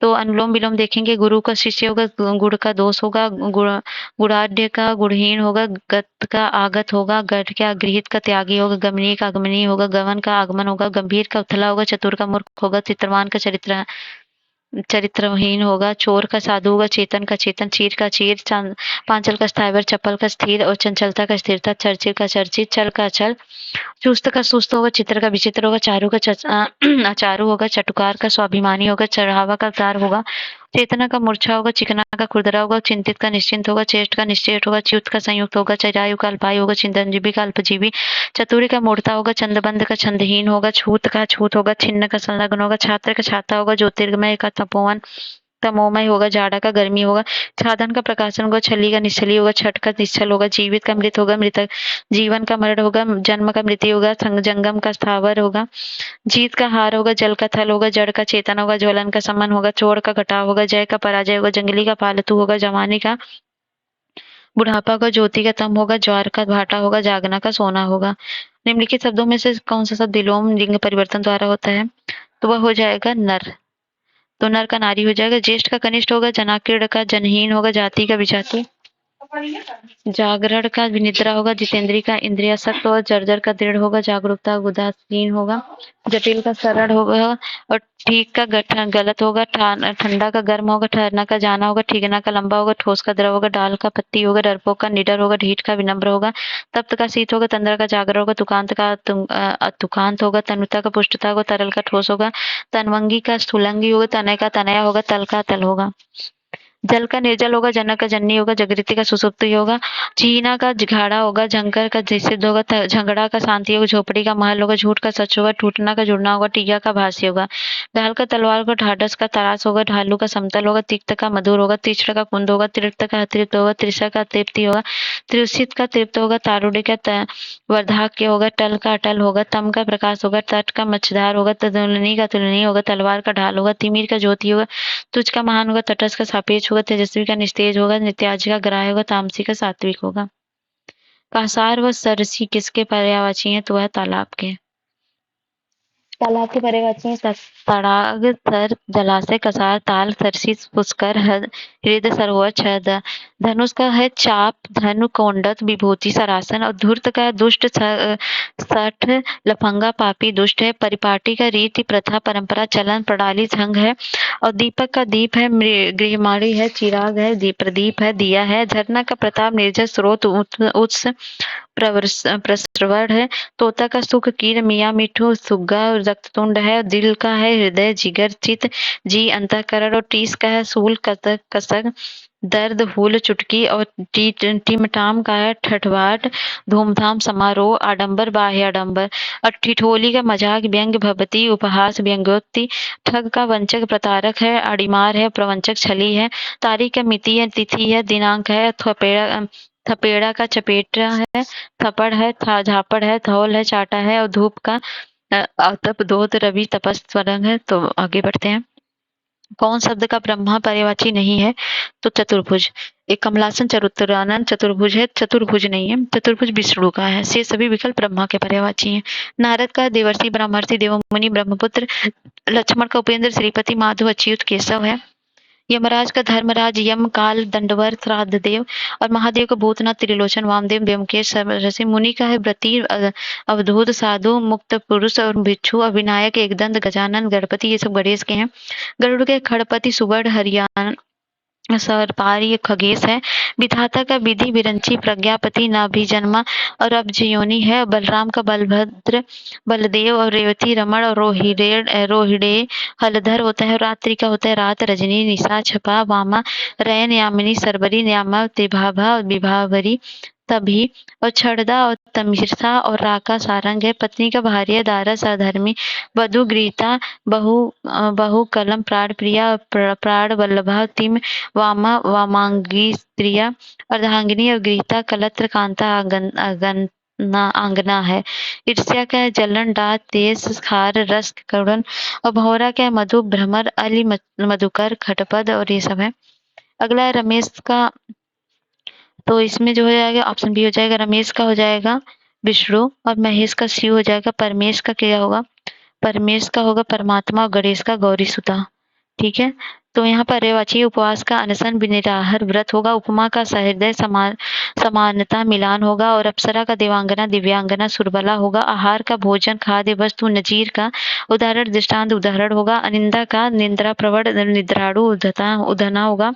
तो अनुलोम विलोम देखेंगे, गुरु का शिष्य होगा, गुड़ का दोष होगा, गुणाढ़ का गुणहीन होगा, गत का आगत होगा, गठ का गृहित का त्यागी होगा, गमनीय का आगमनीय होगा, गमन का आगमन होगा, गंभीर का उथला होगा, चतुर का मूर्ख होगा, चित्रवान का चरित्रहीन होगा, चोर का साधु होगा, चेतन का चेतन, चीर का चीर, पांचल का स्थावर, चपल का स्थिर और चंचलता का स्थिरता, चर्चित का चर्चित, चल का चल, चुस्त का सुस्त होगा, चित्र का विचित्र होगा, चारु का अचारु होगा, चटुकार का स्वाभिमानी होगा, चढ़ावा का तार होगा, चेतना का मूर्छा होगा, चिकना का खुरदरा होगा, चिंतित का निश्चिंत होगा, चेष्ट का निश्चेष्ट होगा, च्युत का संयुक्त होगा, चिरायु का अल्पायु होगा, चिंतनजीवी का अल्पजीवी, चतुरी का मूर्ता होगा, छंदबंध का छंदहीन होगा, छूत का छूत होगा, छिन्न का संलग्न होगा, छात्र का छाता होगा, ज्योतिर्गमय का तपोवन तमोमय होगा, जाड़ा का गर्मी होगा, साधन का प्रकाशन होगा, छली का निश्चली होगा, छठ का निश्चल होगा, जीवित का मृत होगा, मृतक जीवन का मरण होगा, जन्म का मृत्यु होगा, जंगम का स्थावर होगा, जीत का हार होगा, जल का थल होगा, जड़ का चेतन होगा, ज्वलन का समन होगा, चोर का घटाव होगा, जय का पराजय होगा, जंगली का पालतू होगा, जवानी का बुढ़ापा होगा, ज्योति का तम होगा, ज्वार का भाटा होगा, जागना का सोना होगा। निम्नलिखित शब्दों में से कौन सा शब्द विलोम लिंग परिवर्तन द्वारा होता है? तो वह हो जाएगा नर। तो नर का नारी हो जाएगा, ज्येष्ठ का कनिष्ठ होगा, जनाकीर्ण का जनहीन होगा, जाति का विजाति, जागरण का विनिद्रा होगा, जितेंद्रीय का इंद्रियासक्त होगा, जर्जर का दृढ़ होगा, जागरूकता उदासीन होगा, जटिल का सरल होगा और ठीक का गलत होगा, ठंडा का गर्म होगा, ठहरना का जाना होगा, ठीकना का लंबा होगा, ठोस का द्रव होगा, डाल का पत्ती होगा, डरपोक का निडर होगा, ढीठ का विनम्र होगा, तप्त का शीत होगा, तंद्रा का जागर होगा, तुकांत का तुकांत होगा, तनुता का पुष्टता होगा, तरल का ठोस होगा, तनवंगी का स्थूलंगी होगा, तनय का तनया होगा, तल का तल होगा, जल का निर्जल होगा, जनक का जन्नी होगा, जगृति का सुसुप्ति होगा, चीना का घाड़ा होगा, झंकर का सिद्ध होगा, झगड़ा का शांति होगा, झोपड़ी का महल होगा, झूठ का सच होगा, टूटना का जुड़ना होगा, टीका का भाष्य होगा, ढाल का तलवार होगा, ढाढ़स का तरास होगा, ढालू का समतल होगा, तिक्त का मधुर होगा, तीक्ष्ण का कुंद होगा, तृप्त का अतृप्त होगा, त्रिषा का तृप्ति होगा, त्रिषित का तृप्त होगा, तारुण्य का वर्धाक्य होगा, टल का अटल होगा, तम का प्रकाश होगा, तट का मच्छधार होगा, तुलनी का तुलनीय होगा, तलवार का ढाल होगा, तिमिर का ज्योति होगा, तुझ का महान होगा, तटस्थ का सापेक्ष होगा, तेजस्वी का निस्तेज होगा, नित्याज का ग्राह्य होगा, तामसी का सात्विक होगा। कासार व सरसी किसके पर्यायवाची हैं? तो वह तालाब के। तालाब के पर्यायवाची हैं तड़ाग, सर, जलाशय, कसार, ताल, सरसी, पुष्कर, हृद, सरोवर, छद। धनुष का है चाप, धनु, कोंडक, विभूति, सरासन। और धूर्त का है दुष्ट, सठ, लफंगा, पापी, दुष्ट है। परिपाटी का रीति, प्रथा, परंपरा, चलन, प्रणाली, संघ है। और दीपक का दीप है, गृहमाणी है, चिराग है, प्रदीप है, दिया है। झरना का प्रताप, निर्जर, स्रोत, उत्स, प्रसरवर है। तोता का सुख, कीर, मियाँ मिठू, सुग्गा, रक्ततुंड है। दिल का है हृदय, जिगर, चित, जी, अंतःकरण। और टीस का है सूल, कसक, दर्द, हुल, चुटकी। और टिमटाम का है ठठवाट, धूमधाम, समारोह, आडंबर, बाह्य आडंबर। और ठिठोली का मजाक, व्यंग, भवती, उपहास, व्यंग्योक्ति। ठग का वंचक, प्रतारक है, अड़िमार है, प्रवंचक, छली है। तारीख का मिति है, तिथि है, दिनांक है। थपेड़ा का चपेटा है, थप्पड़ है, झापड़ है, धौल है, चाटा है। और धूप का आतप, दोत, रवि, तपस, स्वरंग है। तो आगे बढ़ते हैं। कौन शब्द का ब्रह्मा पर्यायवाची नहीं है? तो चतुर्भुज। एक कमलासन चतुरानन चतुर्भुज है, चतुर्भुज नहीं है। चतुर्भुज विष्णु का है। से सभी विकल्प ब्रह्मा के पर्यायवाची हैं। नारद का देवर्षि, ब्रह्मर्षि, देवमुनि, ब्रह्मपुत्र। लक्ष्मण का उपेंद्र, श्रीपति, माधव, अच्युत, केशव है। यमराज का धर्मराज, यम, काल, दंडवर, श्राद्ध देव। और महादेव का भूतनाथ, त्रिलोचन, वामदेव, ब्योमकेश, ऋषि। मुनि का है व्रती, अवधूत, साधु, मुक्त पुरुष और भिक्षु। और विनायक, एकदंत, गजानन, गणपति, ये सब गणेश के हैं। गरुड़ के खड़पति, सुवर्ण, हरियाणा, सरपारी, खगेश है। विधाता का विधि, विरंची, प्रज्ञापति, नाभिजन्मा और अब्ज योनि है। बलराम का बलभद्र, बलदेव और रेवती, रमण और रोहिड़े, हलधर होता है। रात्रि का होता है रात, रजनी, निशा, छपा, वामा, रैन, यामिनी, सरबरी, न्यामा, तिभाभा और विभावरी, तभी। और छड़दा और तमिरसा और राका सारंग है। पत्नी का भार्य, दारस, अधर्मी, वधु, गृहीता, बहु, कलम, प्राण प्रिया, प्राण वल्लभा, तिम, वामा, वामांगी, स्त्रिया, अर्धांगिनी और गृहीता, कलत्र, कांता, आंगना है। ईर्ष्या का है जलन, डात, तेज, खार, रस, करुण। और भौरा का है मधु, भ्रमर, अली, मधुकर, खटपद और ये सब है। अगला है रमेश का। तो इसमें जो हो जाएगा ऑप्शन बी हो जाएगा, रमेश का हो जाएगा विष्णु। और महेश का शिव हो जाएगा। परमेश का क्या होगा? परमेश का होगा परमात्मा। और गणेश का गौरी सुता। ठीक है। तो यहाँ पर पर्यायवाची उपवास का अनशन, निराहार व्रत होगा। उपमा का सहृदय, समानता, मिलान होगा। और अप्सरा का देवांगना, दिव्यांगना, सुरबला होगा। आहार का भोजन, खाद्य वस्तु। नजीर का उदाहरण, दृष्टांत, उदाहरण होगा। अनिंदा का निंद्रा, प्रवण, निद्राणु, उधना होगा।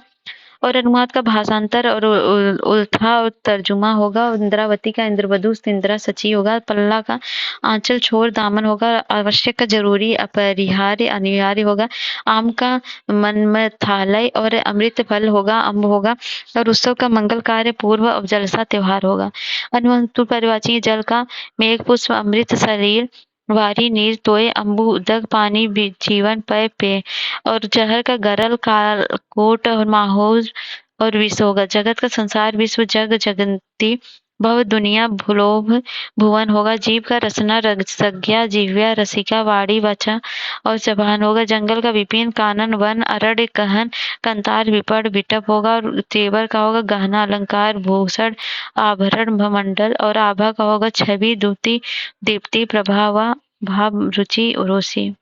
और अनुवाद का भाषांतर और उल्था और तर्जुमा होगा। इंद्रावती का इंद्रवधु, इंदिरा, सची होगा। पल्ला का आंचल, छोर, दामन होगा। आवश्यक का जरूरी, अपरिहार्य, अनिवार्य होगा। आम का मनमथालय और अमृत फल होगा, अम्ब होगा। और उत्सव का मंगल कार्य, पूर्व और जलसा, त्योहार होगा। अनुवाद परिवाची जल का मेघ, पुष्प, अमृत, शरीर, वारी, नीर, तोय, अम्बु, उदक, पानी, जीवन, पेय। और जहर का गरल, कोट और माहौल और विष होगा। जगत का संसार, विश्व, जग, जगंती, भव, दुनिया, भूलोभ, भुवन होगा। जीव का रसना, रसज्ञा, जिह्वा, रसिका, वाणी, वाचा और जबान होगा। जंगल का विपिन, कानन, वन, अरण्य, कहन, कंतार, विपण, विटप होगा। और तेवर का होगा गहना, अलंकार, भूषण, आभरण, मंडल। और आभा का होगा छवि, द्युति, दीप्ति, प्रभाव, भाव, रुचि, रोषि।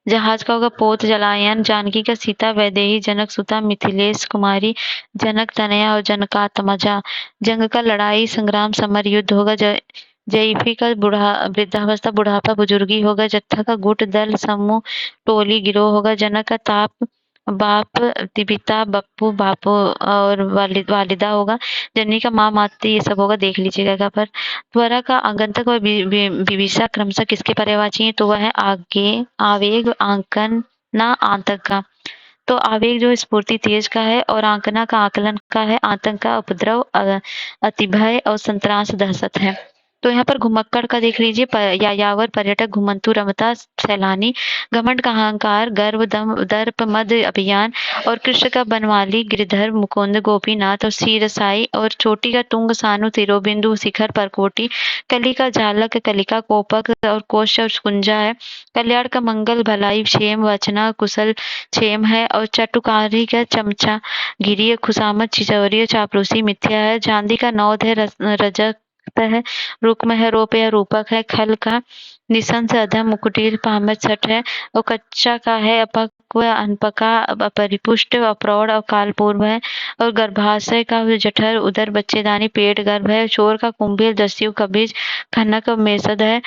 जहाज का होगा पोत, जलायन। जानकी का सीता, वैदेही, जनक सुता, मिथिलेश कुमारी, जनक तनया और जनकात्मजा। जंग का लड़ाई, संग्राम, समर, युद्ध होगा। जयफी का वृद्धावस्था, बुढ़ापा, बुजुर्गी होगा। जत्था का गुट, दल, समूह, टोली, गिरोह होगा। जनक का ताप, बाप, पिता, बप्पू, बापू और वालिदा होगा। जननी का माँ, माती, ये सब होगा। देख लीजिएगा यहाँ पर। त्वरा का आगंतक और विविशा क्रमशः किसके पर्यायवाची है? तो वह है आगे, आवेग, आंकना, आतंक का। तो आवेग जो स्फूर्ति, तेज का है। और आंकना का आकलन का है। आतंक का उपद्रव, अतिभय और संत्रास, दहशत है। तो यहाँ पर घुमक्कड़ का देख लीजिए, यायावर पर्यटक, घुमंतु रमता सैलानी, घमंड का अहंकार, गर्व दर्प मद अभियान, और कृष्ण का बनवाली, गिरधर मुकुंद गोपीनाथ, और सीरसाई, और चोटी का तुंग सानु तिरोबिंदु शिखर परकोटी, कली का झालक, कलिका कोपक, और कोश और कुंजा है, कल्याण का मंगल भलाई क्षेम वचना कुशल क्षेम है, और चटुकारी का चमचा गिरी, खुशामत चिचौरी चापलूसी मिथ्या है, चांदी का नौध है, रजक है, रुक्म है, रोप या रूपक है, खल का निशंस अधम मुकुटिर पामच छठ है, और कच्चा का है, अपक्व अनपका अपरिपुष्ट अप्रौढ़ और कालपूर्व है, और गर्भाशय का जठर उदर बच्चेदानी पेट गर्भ है, चोर का कुंभीर दस्यु का बीज खनक मेसद है,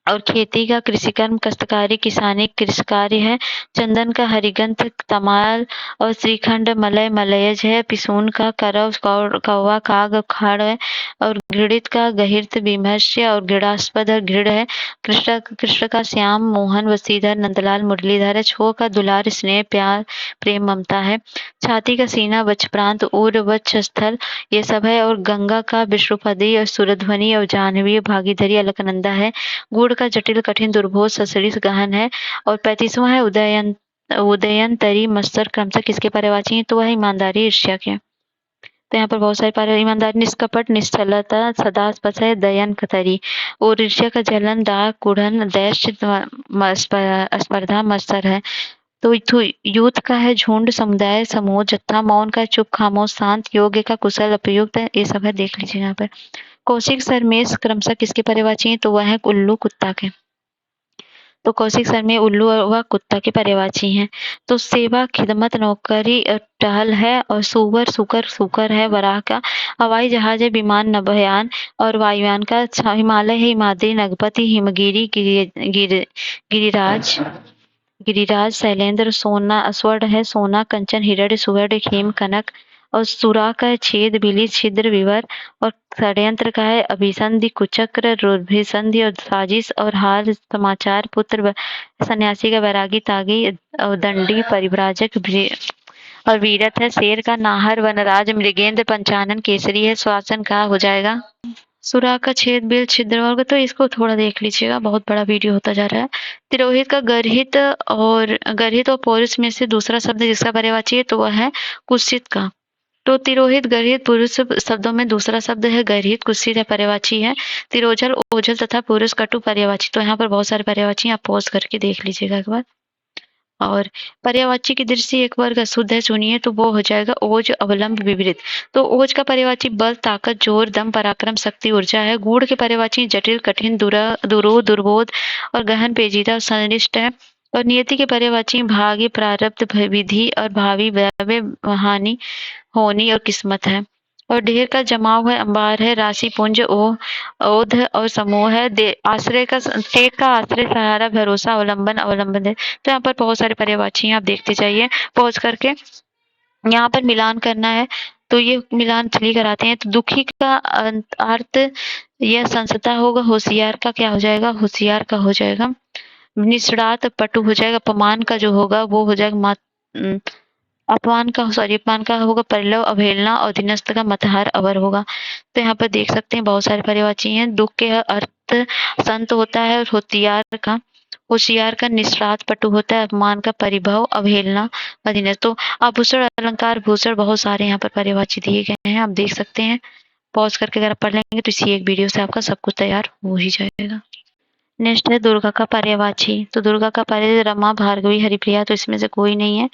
और खेती का कृषिकर्म कष्टकारी किसानी कृषिकार्य है, चंदन का हरिगंध तमाल, और श्रीखंड मलय मलयज है, पिसून का करव कौवा काग खाड़ है, और घृणित का गहिर्त विमर्श्य, और घृणास्पद घृण है, कृष्ण का श्याम मोहन वसीधर नंदलाल मुरलीधर है, छो का दुलार स्नेह प्यार प्रेम ममता है, छाती का सीना वच प्रांत उर वक्ष स्थल ये सब है, और गंगा का विश्वपदी और सुरध्वनि और जाह्नवी भागीधरी अलकनंदा है, गुड़ का जटिल कठिन दुर्बोध ससरिस गहन है, और 35वां है उदयंतरी मत्सर क्रमशः किसके पर्यायवाची है, तो वह ईमानदारी ईर्ष्या के। तो यहाँ पर बहुत सारे पर्याय, ईमानदारी निष्कपट निश्चलता सदा स्पष्ट है, दयन कतरी, और ईर्ष्या का जलन दाग कुढ़न दैश्य स्पर्धा मत्सर है, तो यूथ का है झुंड समुदाय समूह जत्था, मौन का चुप खामोश शांत, योग्य का कुशल उपयुक्त है, ये सब है देख लीजिए यहाँ पर। कौशिक सरमेश क्रमशः किसके पर्यायवाची है, तो वह है उल्लू कुत्ता के। तो कौशिक सर में उल्लू और वह कुत्ता के पर्यायवाची हैं। तो सेवा खिदमत नौकरी टहल है, और सुवर सुकर सुकर है वराह का, हवाई जहाज है विमान नभयान, और वायुयान का हिमालय है हिमाद्री नगपति हिमगिरी गिरिराज गिरिराज शैलेंद्र, सोना स्वर्ण है सोना कंचन हिरण सुवर्ण खेम कनक, और सुरा का है छेद बिली छिद्र विवर, और षड्यंत्र का है अभिसंधि कुचक्र रुभिसंधि, और साजिश और हाल समाचार पुत्र सन्यासी का वैरागी तागी, और दंडी परिव्राजक और वीरत है, शेर का नाहर वनराज मृगेंद्र पंचानन केसरी है, श्वासन का हो जाएगा सुरा का छेद बिल छिद्र वर्ग। तो इसको थोड़ा देख लीजिएगा, बहुत बड़ा वीडियो होता जा रहा है। तिरोहित का गर्हित और पौरुष में से दूसरा शब्द जिसका पर्यायवाची है तो वह है कुत्सित का। तो तिरोहित गर्हित पुरुष शब्दों में दूसरा शब्द है गर्हित, कुत्सित है पर्यायवाची है, तिरोजल ओझल तथा पुरुष कटु पर्यायवाची। तो यहाँ पर बहुत सारे पर्यायवाची आप पॉज करके देख लीजिएगा एक बार। और पर्यायवाची की दृष्टि एक वर्ग अशुद्ध है सुनिए, तो वो हो जाएगा ओज अवलंब विपरीत। तो ओज का पर्यायवाची बल ताकत जोर दम पराक्रम शक्ति ऊर्जा है। गूढ़ के पर्यायवाची जटिल कठिन दुरूह दुर्बोध और गहन पेचीदा संनिष्ठ है। और नियति के पर्यायवाची भाग्य प्रारब्ध विधि और भावी व्यय हानि होनी और किस्मत है। और ढेर का जमाव है, अंबार है, राशि पुंज ओध और समूह है। आश्रय का टेक का आश्रय सहारा भरोसा अवलंबन अवलंबन है। तो यहाँ पर बहुत सारे पर्यायवाची हैं, आप देखते जाइए पॉज करके। यहाँ पर मिलान करना है तो ये मिलान चलिए कराते हैं। तो दुखी का अर्थ यह संसता होगा, होशियार का क्या हो जाएगा, होशियार का हो जाएगा, निष्णात पटु हो जाएगा, अपमान का जो होगा वो हो जाएगा अपमान का होगा परिलव अवहेलना, और अधीनस्थ का मतहार अवर होगा। तो यहाँ पर देख सकते हैं बहुत सारे पर्यायवाची हैं। दुख के अर्थ संत होता है, और होशियार का निष्णात पटु होता है, अपमान का परिभव अवहेलना अधीनस्थ। तो आभूषण अलंकार भूषण बहुत सारे यहाँ पर पर्यायवाची दिए गए हैं, आप देख सकते हैं। पॉज करके अगर आप पढ़ लेंगे तो इसी एक वीडियो से आपका सब कुछ तैयार हो ही जाएगा। नेक्स्ट है दुर्गा का पर्यायवाची। तो दुर्गा का पर्याय रमा भार्गवी हरिप्रिया, तो इसमें से कोई नहीं है,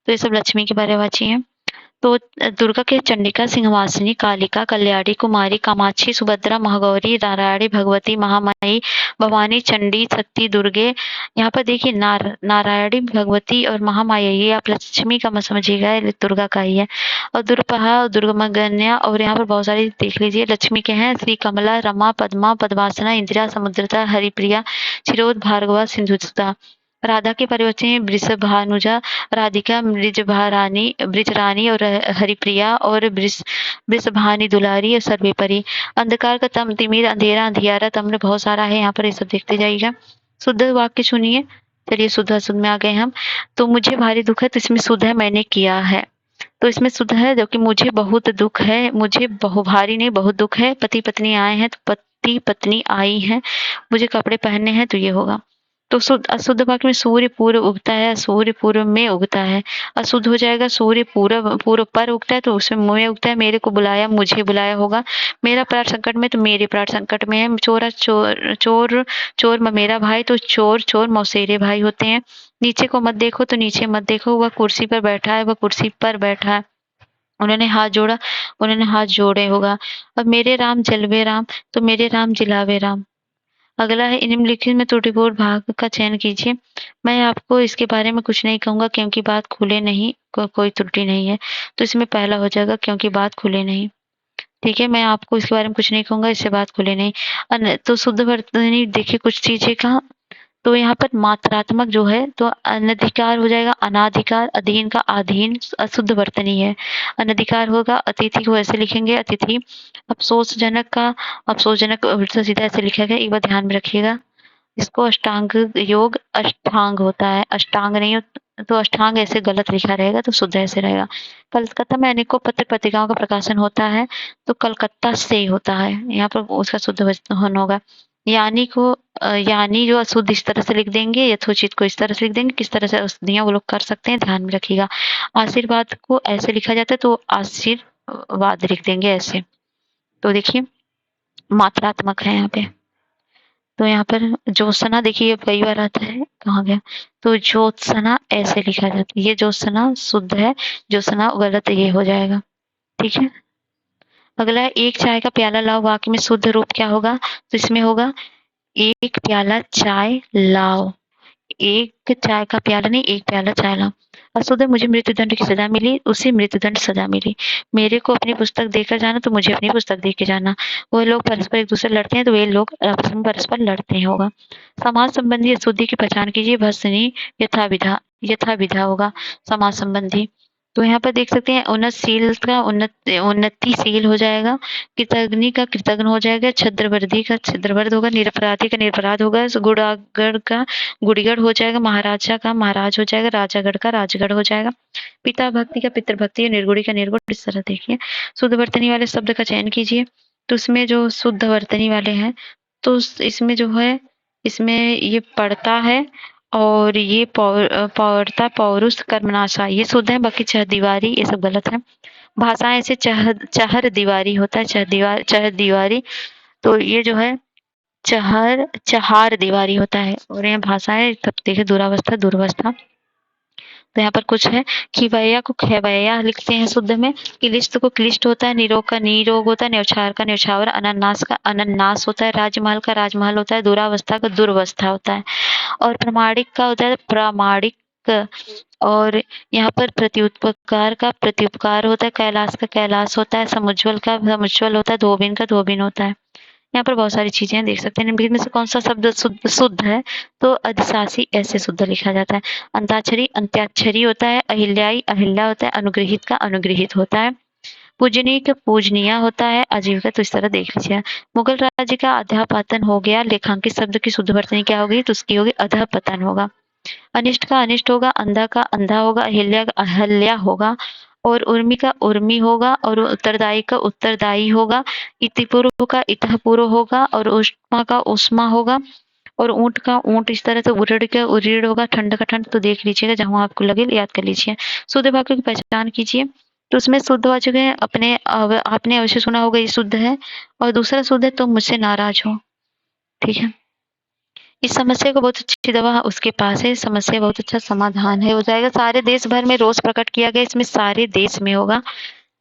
तो ये सब लक्ष्मी के पर्यायवाची हैं। तो दुर्गा के चंडिका सिंहवासिनी कालिका कल्याणी कुमारी कामाक्षी सुभद्रा महागौरी नारायणी भगवती महामाई भवानी चंडी शक्ति दुर्गे। यहाँ पर देखिए नारायणी भगवती और महामाया ये आप लक्ष्मी का मत समझिएगा, ये दुर्गा का ही है। और दुर्पहा दुर्गमगन्या, और यहाँ पर बहुत सारी देख लीजिए लक्ष्मी के हैं। श्री कमला रमा पद्मा पद्मासना इंदिरा समुद्रता हरिप्रिया क्षीरोद भार्गवा सिंधुता। राधा के पर्यायवाची वृषभानुजा राधिका ब्रिजरानी और हरिप्रिया, और वृषभानी दुलारी और सर्वेपरी। अंधकार का तिमिर अंधेरा अंधियारा तम्र बहुत सारा है, यहाँ पर ये सब देखते जाइएगा। शुद्ध वाक्य सुनिए। चलिए शुद्ध अशुद्ध में आ गए हम। तो मुझे भारी दुख है, तो इसमें शुद्ध है मैंने किया है। तो इसमें शुद्ध है जो कि मुझे बहुत दुःख है, मुझे भारी नहीं बहुत दुःख है, पति-पत्नी आए हैं तो पति-पत्नी आई हैं, मुझे कपड़े पहनने हैं तो ये होगा। तो अशुद्ध वाक्य में सूर्य पूर्व उगता है, सूर्य पूर्व में उगता है। अशुद्ध हो जाएगा सूर्य पूर्व पर उगता है तो उसमें में उगता है, मेरे को बुलाया, मुझे बुलाया होगा। मेरा प्राण संकट में तो मेरे प्राण संकट में है। चोर मेरा भाई तो चोर मौसेरे भाई होते हैं। नीचे को मत देखो तो नीचे मत देखो, वह कुर्सी पर बैठा है, वह कुर्सी पर बैठा है। उन्होंने हाथ जोड़ा, उन्होंने हाथ जोड़े होगा। अब मेरे राम जलवे राम तो मेरे राम जिलावे राम। अगला है निम्नलिखित में त्रुटिपूर्ण भाग का चयन कीजिए। मैं आपको इसके बारे में कुछ नहीं कहूँगा क्योंकि बात खुले नहीं, कोई त्रुटि नहीं है। तो इसमें पहला हो जाएगा क्योंकि बात खुले नहीं। ठीक है, मैं आपको इसके बारे में कुछ नहीं कहूँगा, इससे बात खुले नहीं। तो शुद्ध वर्तनी देखिए कुछ चीज़ें का, तो यहाँ पर मात्रात्मक जो है तो अनधिकार हो जाएगा, अनाधिकार, अधीन का अधीन अशुद्ध वर्तनी है। अनधिकार होगा, अतिथि को ऐसे लिखेंगे अतिथि। अफसोसजनक उल्टा सीधा ऐसे लिखा गया, एक बार ध्यान में रखिएगा। इसको अष्टांग योग अष्टांग होता है, अष्टांग नहीं तो अष्टांग ऐसे गलत लिखा रहेगा तो शुद्ध ऐसे रहेगा। कलकत्ता में अनेकों पत्र पत्रिकाओं का प्रकाशन होता है तो कलकत्ता से होता है, यहाँ पर उसका शुद्ध वचन होगा। यानी को यानी जो अशुद्ध इस तरह से लिख देंगे, यथोचित को इस तरह से लिख देंगे, किस तरह से अशुद्धियां वो लोग कर सकते हैं ध्यान में रखिएगा। आशीर्वाद को ऐसे लिखा जाता है तो आशीर्वाद लिख देंगे ऐसे। तो देखिए मात्रात्मक है यहाँ पे। तो यहाँ पर ज्योत्सना देखिए कई बार आता है, कहाँ गया, तो ज्योत्सना ऐसे लिखा जाता है, ये ज्योत्सना शुद्ध है, ज्योत्सना गलत ये हो जाएगा। ठीक है, अगला है एक चाय का प्याला लाओ, वाक्य में शुद्ध रूप क्या होगा, तो इसमें होगा एक प्याला चाय लाओ, एक चाय का प्याला नहीं एक प्याला चाय लाओ। अशुद्ध मुझे मृत्युदंड की सजा मिली, उसे मृत्युदंड सजा मिली। मेरे को अपनी पुस्तक देकर जाना तो मुझे अपनी पुस्तक दे के जाना। वो लोग परस्पर एक दूसरे लड़ते हैं तो वे लोग आपस में परस्पर लड़ते हैं होगा। समाज संबंधी अशुद्धि की पहचान कीजिए, भस्सनी यथा विधा होगा समाज संबंधी। तो यहाँ पर देख सकते हैं उन्नतशील का उन्नतिशील हो जाएगा, कृतघ्नि का कृतघ्न हो जाएगा, छद्रवर्दी का छद्रवर्द होगा, निरपराधी का निरपराध होगा, गुड़ागढ़ का गुड़गढ़ हो जाएगा, महाराजा का महाराज हो जाएगा, राजागढ़ का राजगढ़ हो जाएगा, पिता भक्ति का पितृभक्ति, निर्गुणी का निर्गुण। इस तरह देखिए शुद्ध वर्तनी वाले शब्द का चयन कीजिए। तो उसमें जो शुद्ध वर्तनी वाले हैं तो इसमें जो है इसमें ये पढ़ता है और ये पौरता पौरुष कर्मनाशा ये शुद्ध है, बाकी चहदीवारी ये सब गलत है। भाषाएं ऐसे चहर दीवारी होता है, चहर दीवारी, तो ये जो है चहार दीवारी होता है। और यहाँ भाषाएं तब देखिए दुरावस्था दुर्वस्था। तो यहाँ पर कुछ है, खिवैया को खेवैया लिखते हैं शुद्ध में, क्लिष्ट को क्लिष्ट होता है, निरोग का निरोग होता है, न्यौछावर का न्यौछावर, अनानास का अनन्नास होता है, राजमहल का राजमहल होता है, दुरावस्था का दुर्वस्था होता है, और प्रमाणिक का होता है प्रामाणिक। और यहाँ पर प्रत्युपकार का प्रत्युपकार होता है, कैलाश का कैलाश होता है, समुज्ज्वल का समुज्ज्वल होता है, धोबिन का धोबिन होता है। यहाँ पर बहुत सारी चीजें देख सकते हैं, निम्नलिखित में से कौन सा शब्द शुद्ध है, तो अधिशासी ऐसे शुद्ध लिखा जाता है। अंताक्षरी अंत्याक्षरी होता है, अहिल्याई अहिल्या होता है, अनुग्रहित का अनुग्रहित होता है, पूजनीय का पूजनीय होता है, आजीविका तो इस तरह देख लीजिए। मुगल राज्य का अधःपतन हो गया, लेखांकित शब्द की शुद्ध वर्तनी क्या होगी, तो उसकी होगी अधःपतन होगा। अनिष्ट का अनिष्ट होगा, अंधा का अंधा होगा, अहिल्या का अहल्या होगा, और उर्मी का उर्मी होगा, और उत्तरदायी का उत्तरदायी होगा, इतिपूर्व का इतपूर्व होगा, और उष्मा का उष्मा होगा, और ऊंट का ऊंट इस तरह से उरीड़ का उरीड़ होगा, ठंड का ठंड। तो देख लीजिएगा जहाँ आपको लगे याद कर लीजिए। शुद्ध वाक्य की पहचान कीजिए, तो उसमें शुद्ध वाचक है आपने अवश्य सुना होगा ये शुद्ध है, और दूसरा शुद्ध है तो मुझसे नाराज हो। ठीक है, इस समस्या को बहुत अच्छी दवा उसके पास है, समस्या बहुत अच्छा समाधान है हो जाएगा। सारे देश भर में रोष प्रकट किया गया, इसमें सारे देश में होगा,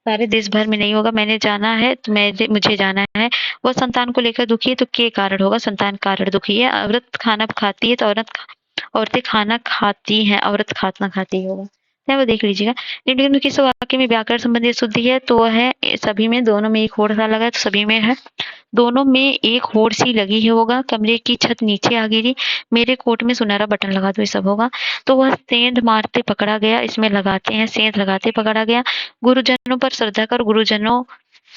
सारे देश भर में नहीं होगा। मैंने जाना है तो मुझे जाना है, वो संतान को लेकर दुखी है तो के कारण होगा, संतान कारण दुखी है। औरत खाना खाती है तो औरतें खाना खाती हैं, औरत खाना खाती होगा, है वो देख लीजिएगा। निम्नलिखित किस वाक्य में व्याकरण संबंधी शुद्धि है, तो वह है सभी में, दोनों में एक होड़ सा लगा है तो सभी में है, दोनों में एक होड़ सी लगी है होगा, कमरे की छत नीचे आ गिरी, मेरे कोट में सुनहरा बटन लगा दो, ये सब होगा। तो वह सेंध मारते पकड़ा गया, इसमें लगाते हैं सेंध लगाते पकड़ा गया। गुरुजनों पर श्रद्धा कर, गुरुजनों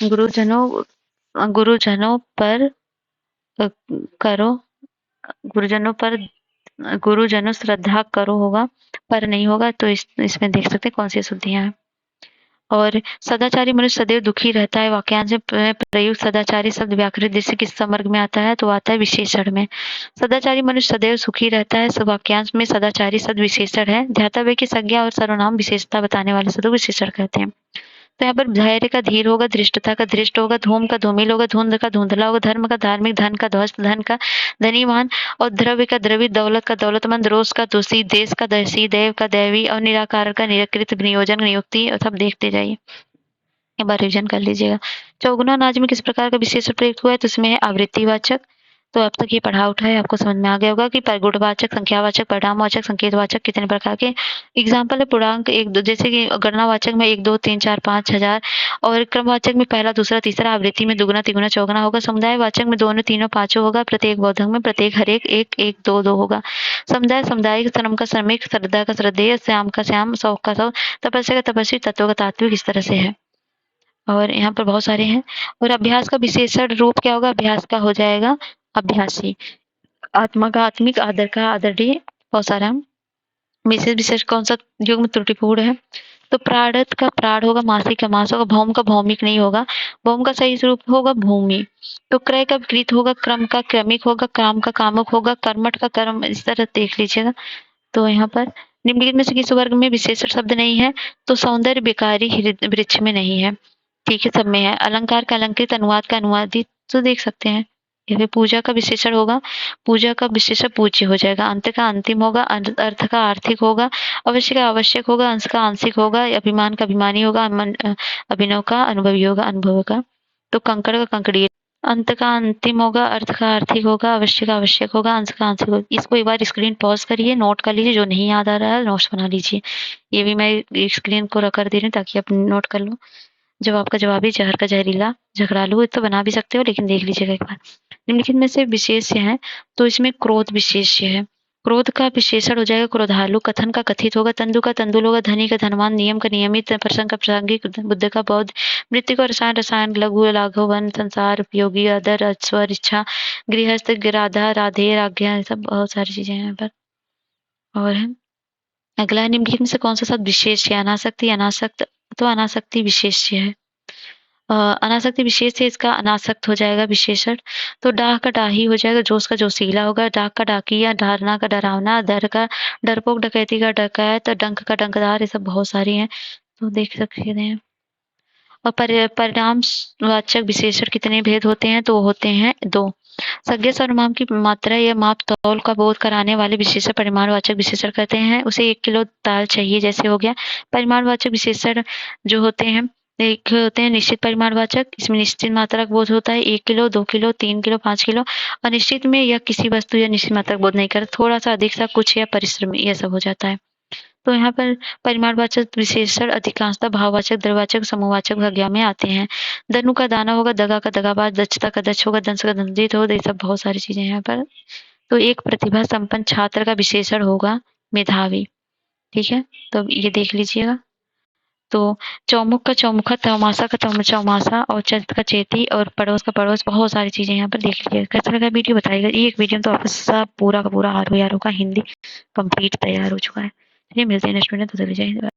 गुरुजनों पर करो, गुरुजनों पर गुरुजनों श्रद्धा करो होगा, पर नहीं होगा। तो इसमें देख सकते हैं कौन सी शुद्धियां हैं। और सदाचारी मनुष्य सदैव दुखी रहता है। वाक्यांश में प्रयुक्त सदाचारी शब्द व्याकरण दृष्टि किस समर्ग में आता है? तो आता है विशेषण में। सदाचारी मनुष्य सदैव सुखी रहता है, वाक्यांश में सदाचारी शब्द विशेषण है। ध्यातव्य की संज्ञा और सर्वनाम विशेषता बताने वाले शब्द विशेषण कहते हैं। तो यहाँ पर धैर्य का धीर होगा, धृष्टता का धृष्ट होगा, धूम का धूमिल होगा, धुंध का धुंधला होगा, धर्म का धार्मिक, धन का ध्वस्त, धन का धनीवान, और द्रव्य का द्रवित, दौलत का दौलतमंद, रोष का दोषी, देश का देशी, देव का दैवी, और निराकार का निराकृत, नियोजन नियुक्ति, और सब देखते जाइए। एक बार रिविजन कर लीजिएगा। चौगुना अनाज में किस प्रकार का विशेषण प्रयुक्त हुआ है? तो इसमें है आवृत्तिवाचक। तो अब तक ये पढ़ा उठा है, आपको समझ में आ गया होगा कि परगुणवाचक, संख्यावाचक, परिणामवाचक, संकेतवाचक कितने प्रकार के एग्जाम्पल है। पूर्णांक एक दो, जैसे कि गणनावाचक में 1 2 3 4 5 हजार, और क्रमवाचक में पहला दूसरा तीसरा, आवृत्ति में दुगुना तिगुना चौगुना होगा, समुदायवाचक में दोनों तीनों पांचों होगा, प्रत्येक बोधक में प्रत्येक हर एक एक एक दो दो होगा। समुदाय सामुदायिक, श्रम का श्रमिक, श्रद्धा का श्रद्धेय, श्याम का श्याम, शौक का शौक, तपस्या का तपस्वी, तत्व का तात्विक, इस तरह से है। और यहाँ पर बहुत सारे हैं। और अभ्यास का विशेषण रूप क्या होगा? अभ्यास का हो जाएगा अभ्यासी। आत्मा का आत्मिक, आदर का आदरणीय, बहुत सारा। विशेष विशेष कौन सा युग्म त्रुटिपूर्ण है? तो प्रारब्ध का प्राण होगा, मासिक का मास होगा, भौम का भौमिक नहीं होगा, भौम का सही रूप होगा भूमि। तो क्रय का विपरीत होगा, क्रम का क्रमिक होगा, काम का कामक होगा, कर्मठ का कर्म, इस तरह देख लीजिएगा। तो यहाँ पर निम्नलिखित में से किस वर्ग में विशेषण शब्द नहीं है? तो सौंदर्य विकारी वृक्ष में नहीं है, ठीक है, सब में है। अलंकार का अलंकृत, अनुवाद का अनुवादित, तो देख सकते हैं। या फिर पूजा का विशेषण होगा, पूजा का विशेषण पूज्य हो जाएगा। अंत का अंतिम होगा, अर्थ का आर्थिक होगा, अवश्य का आवश्यक होगा, अंश का आंशिक होगा, अभिमान का अभिमानी होगा, अभिनव का अनुभवी होगा, अनुभव का। तो कंकड़ का कंकड़ीय, अंत का अंतिम होगा, अर्थ का आर्थिक होगा, अवश्य का आवश्यक होगा, अंश का आंशिक होगा। इसको एक बार स्क्रीन पॉज करिए, नोट कर लीजिए, जो नहीं याद आ रहा है नोट्स बना लीजिए। ये भी मैं स्क्रीन को रख कर दे रही हूँ ताकि आप नोट कर लो। जब आपका जवाबी जहर का जहरीला झगड़ालू तो बना भी सकते हो, लेकिन देख लीजिएगा एक बार। निम्नलिखित में से विशेष्य है, तो इसमें क्रोध विशेष्य है। क्रोध का विशेषण हो जाएगा क्रोधालु। कथन का कथित होगा, तंदु का तंदुल होगा, धनी का धनवान, नियम का नियमित, प्रसंग का प्रासंगिक, बुद्ध का बौद्ध, मृत्यु का रसायन रसायन, लघु लाघवन, संसार उपयोगी, अदर, स्वर, इच्छा, गृहस्थ, राधा राधे, राज्ञा, सब बहुत सारी चीजें हैं यहाँ पर। और है अगला है, निम्नलिखित में से कौन सा शब्द विशेष है? अनासक्ति, अनासक्त, तो अनासक्ति विशेष है। अनासक्ति विशेष है, इसका अनासक्त हो जाएगा विशेषण। तो डाह का डाही हो जाएगा, जोश का जोशीला होगा, डाक का डाकिया, धारणा का डरावना, डर का डरपोक, डकैती का डकैत, डंक का डंकदार, ये सब बहुत सारी हैं, तो देख सकते हैं। और परिणाम वाचक विशेषण कितने भेद होते हैं? तो होते हैं 2। संज्ञा सर्वनाम की मात्रा या माप तौल का बोध कराने वाले विशेषण परिमाणवाचक विशेषण कहते हैं। उसे 1 किलो दाल चाहिए जैसे हो गया। परिमाणवाचक विशेषण जो होते हैं, एक होते हैं निश्चित परिमाणवाचक, इसमें निश्चित मात्रा का बोध होता है, 1 किलो, 2 किलो, 3 किलो, 5 किलो। अनिश्चित में यह किसी वस्तु या निश्चित मात्रा का बोध नहीं करता, थोड़ा सा अधिक सा कुछ या परिश्रम, यह सब हो जाता है। तो यहाँ पर परिमाणवाचक विशेषण अधिकांशतः भाववाचक, द्रव्यवाचक, समूहवाचक संज्ञा में आते हैं। दनु का दाना होगा, दगा का दगाबाज, दक्षता का दक्ष होगा, दंश का दंडित होगा, ये सब बहुत सारी चीजें हैं यहाँ पर। तो एक प्रतिभा संपन्न छात्र का विशेषण होगा मेधावी, ठीक है, तो ये देख लीजिएगा। तो चौमुख का चौमुखा, चौमासा का चौमासा, और चैत का चेती, और पड़ोस का पड़ोस, बहुत सारी चीजें यहाँ पर देख लीजिएगा। कैसा लगा वीडियो बताइएगा। एक वीडियो तो आपका सब पूरा का पूरा आर का हिंदी कंप्लीट तैयार हो चुका है। चलिए मिलते हैं नेक्स्ट वीडियो, तो चलिए जय हिंद।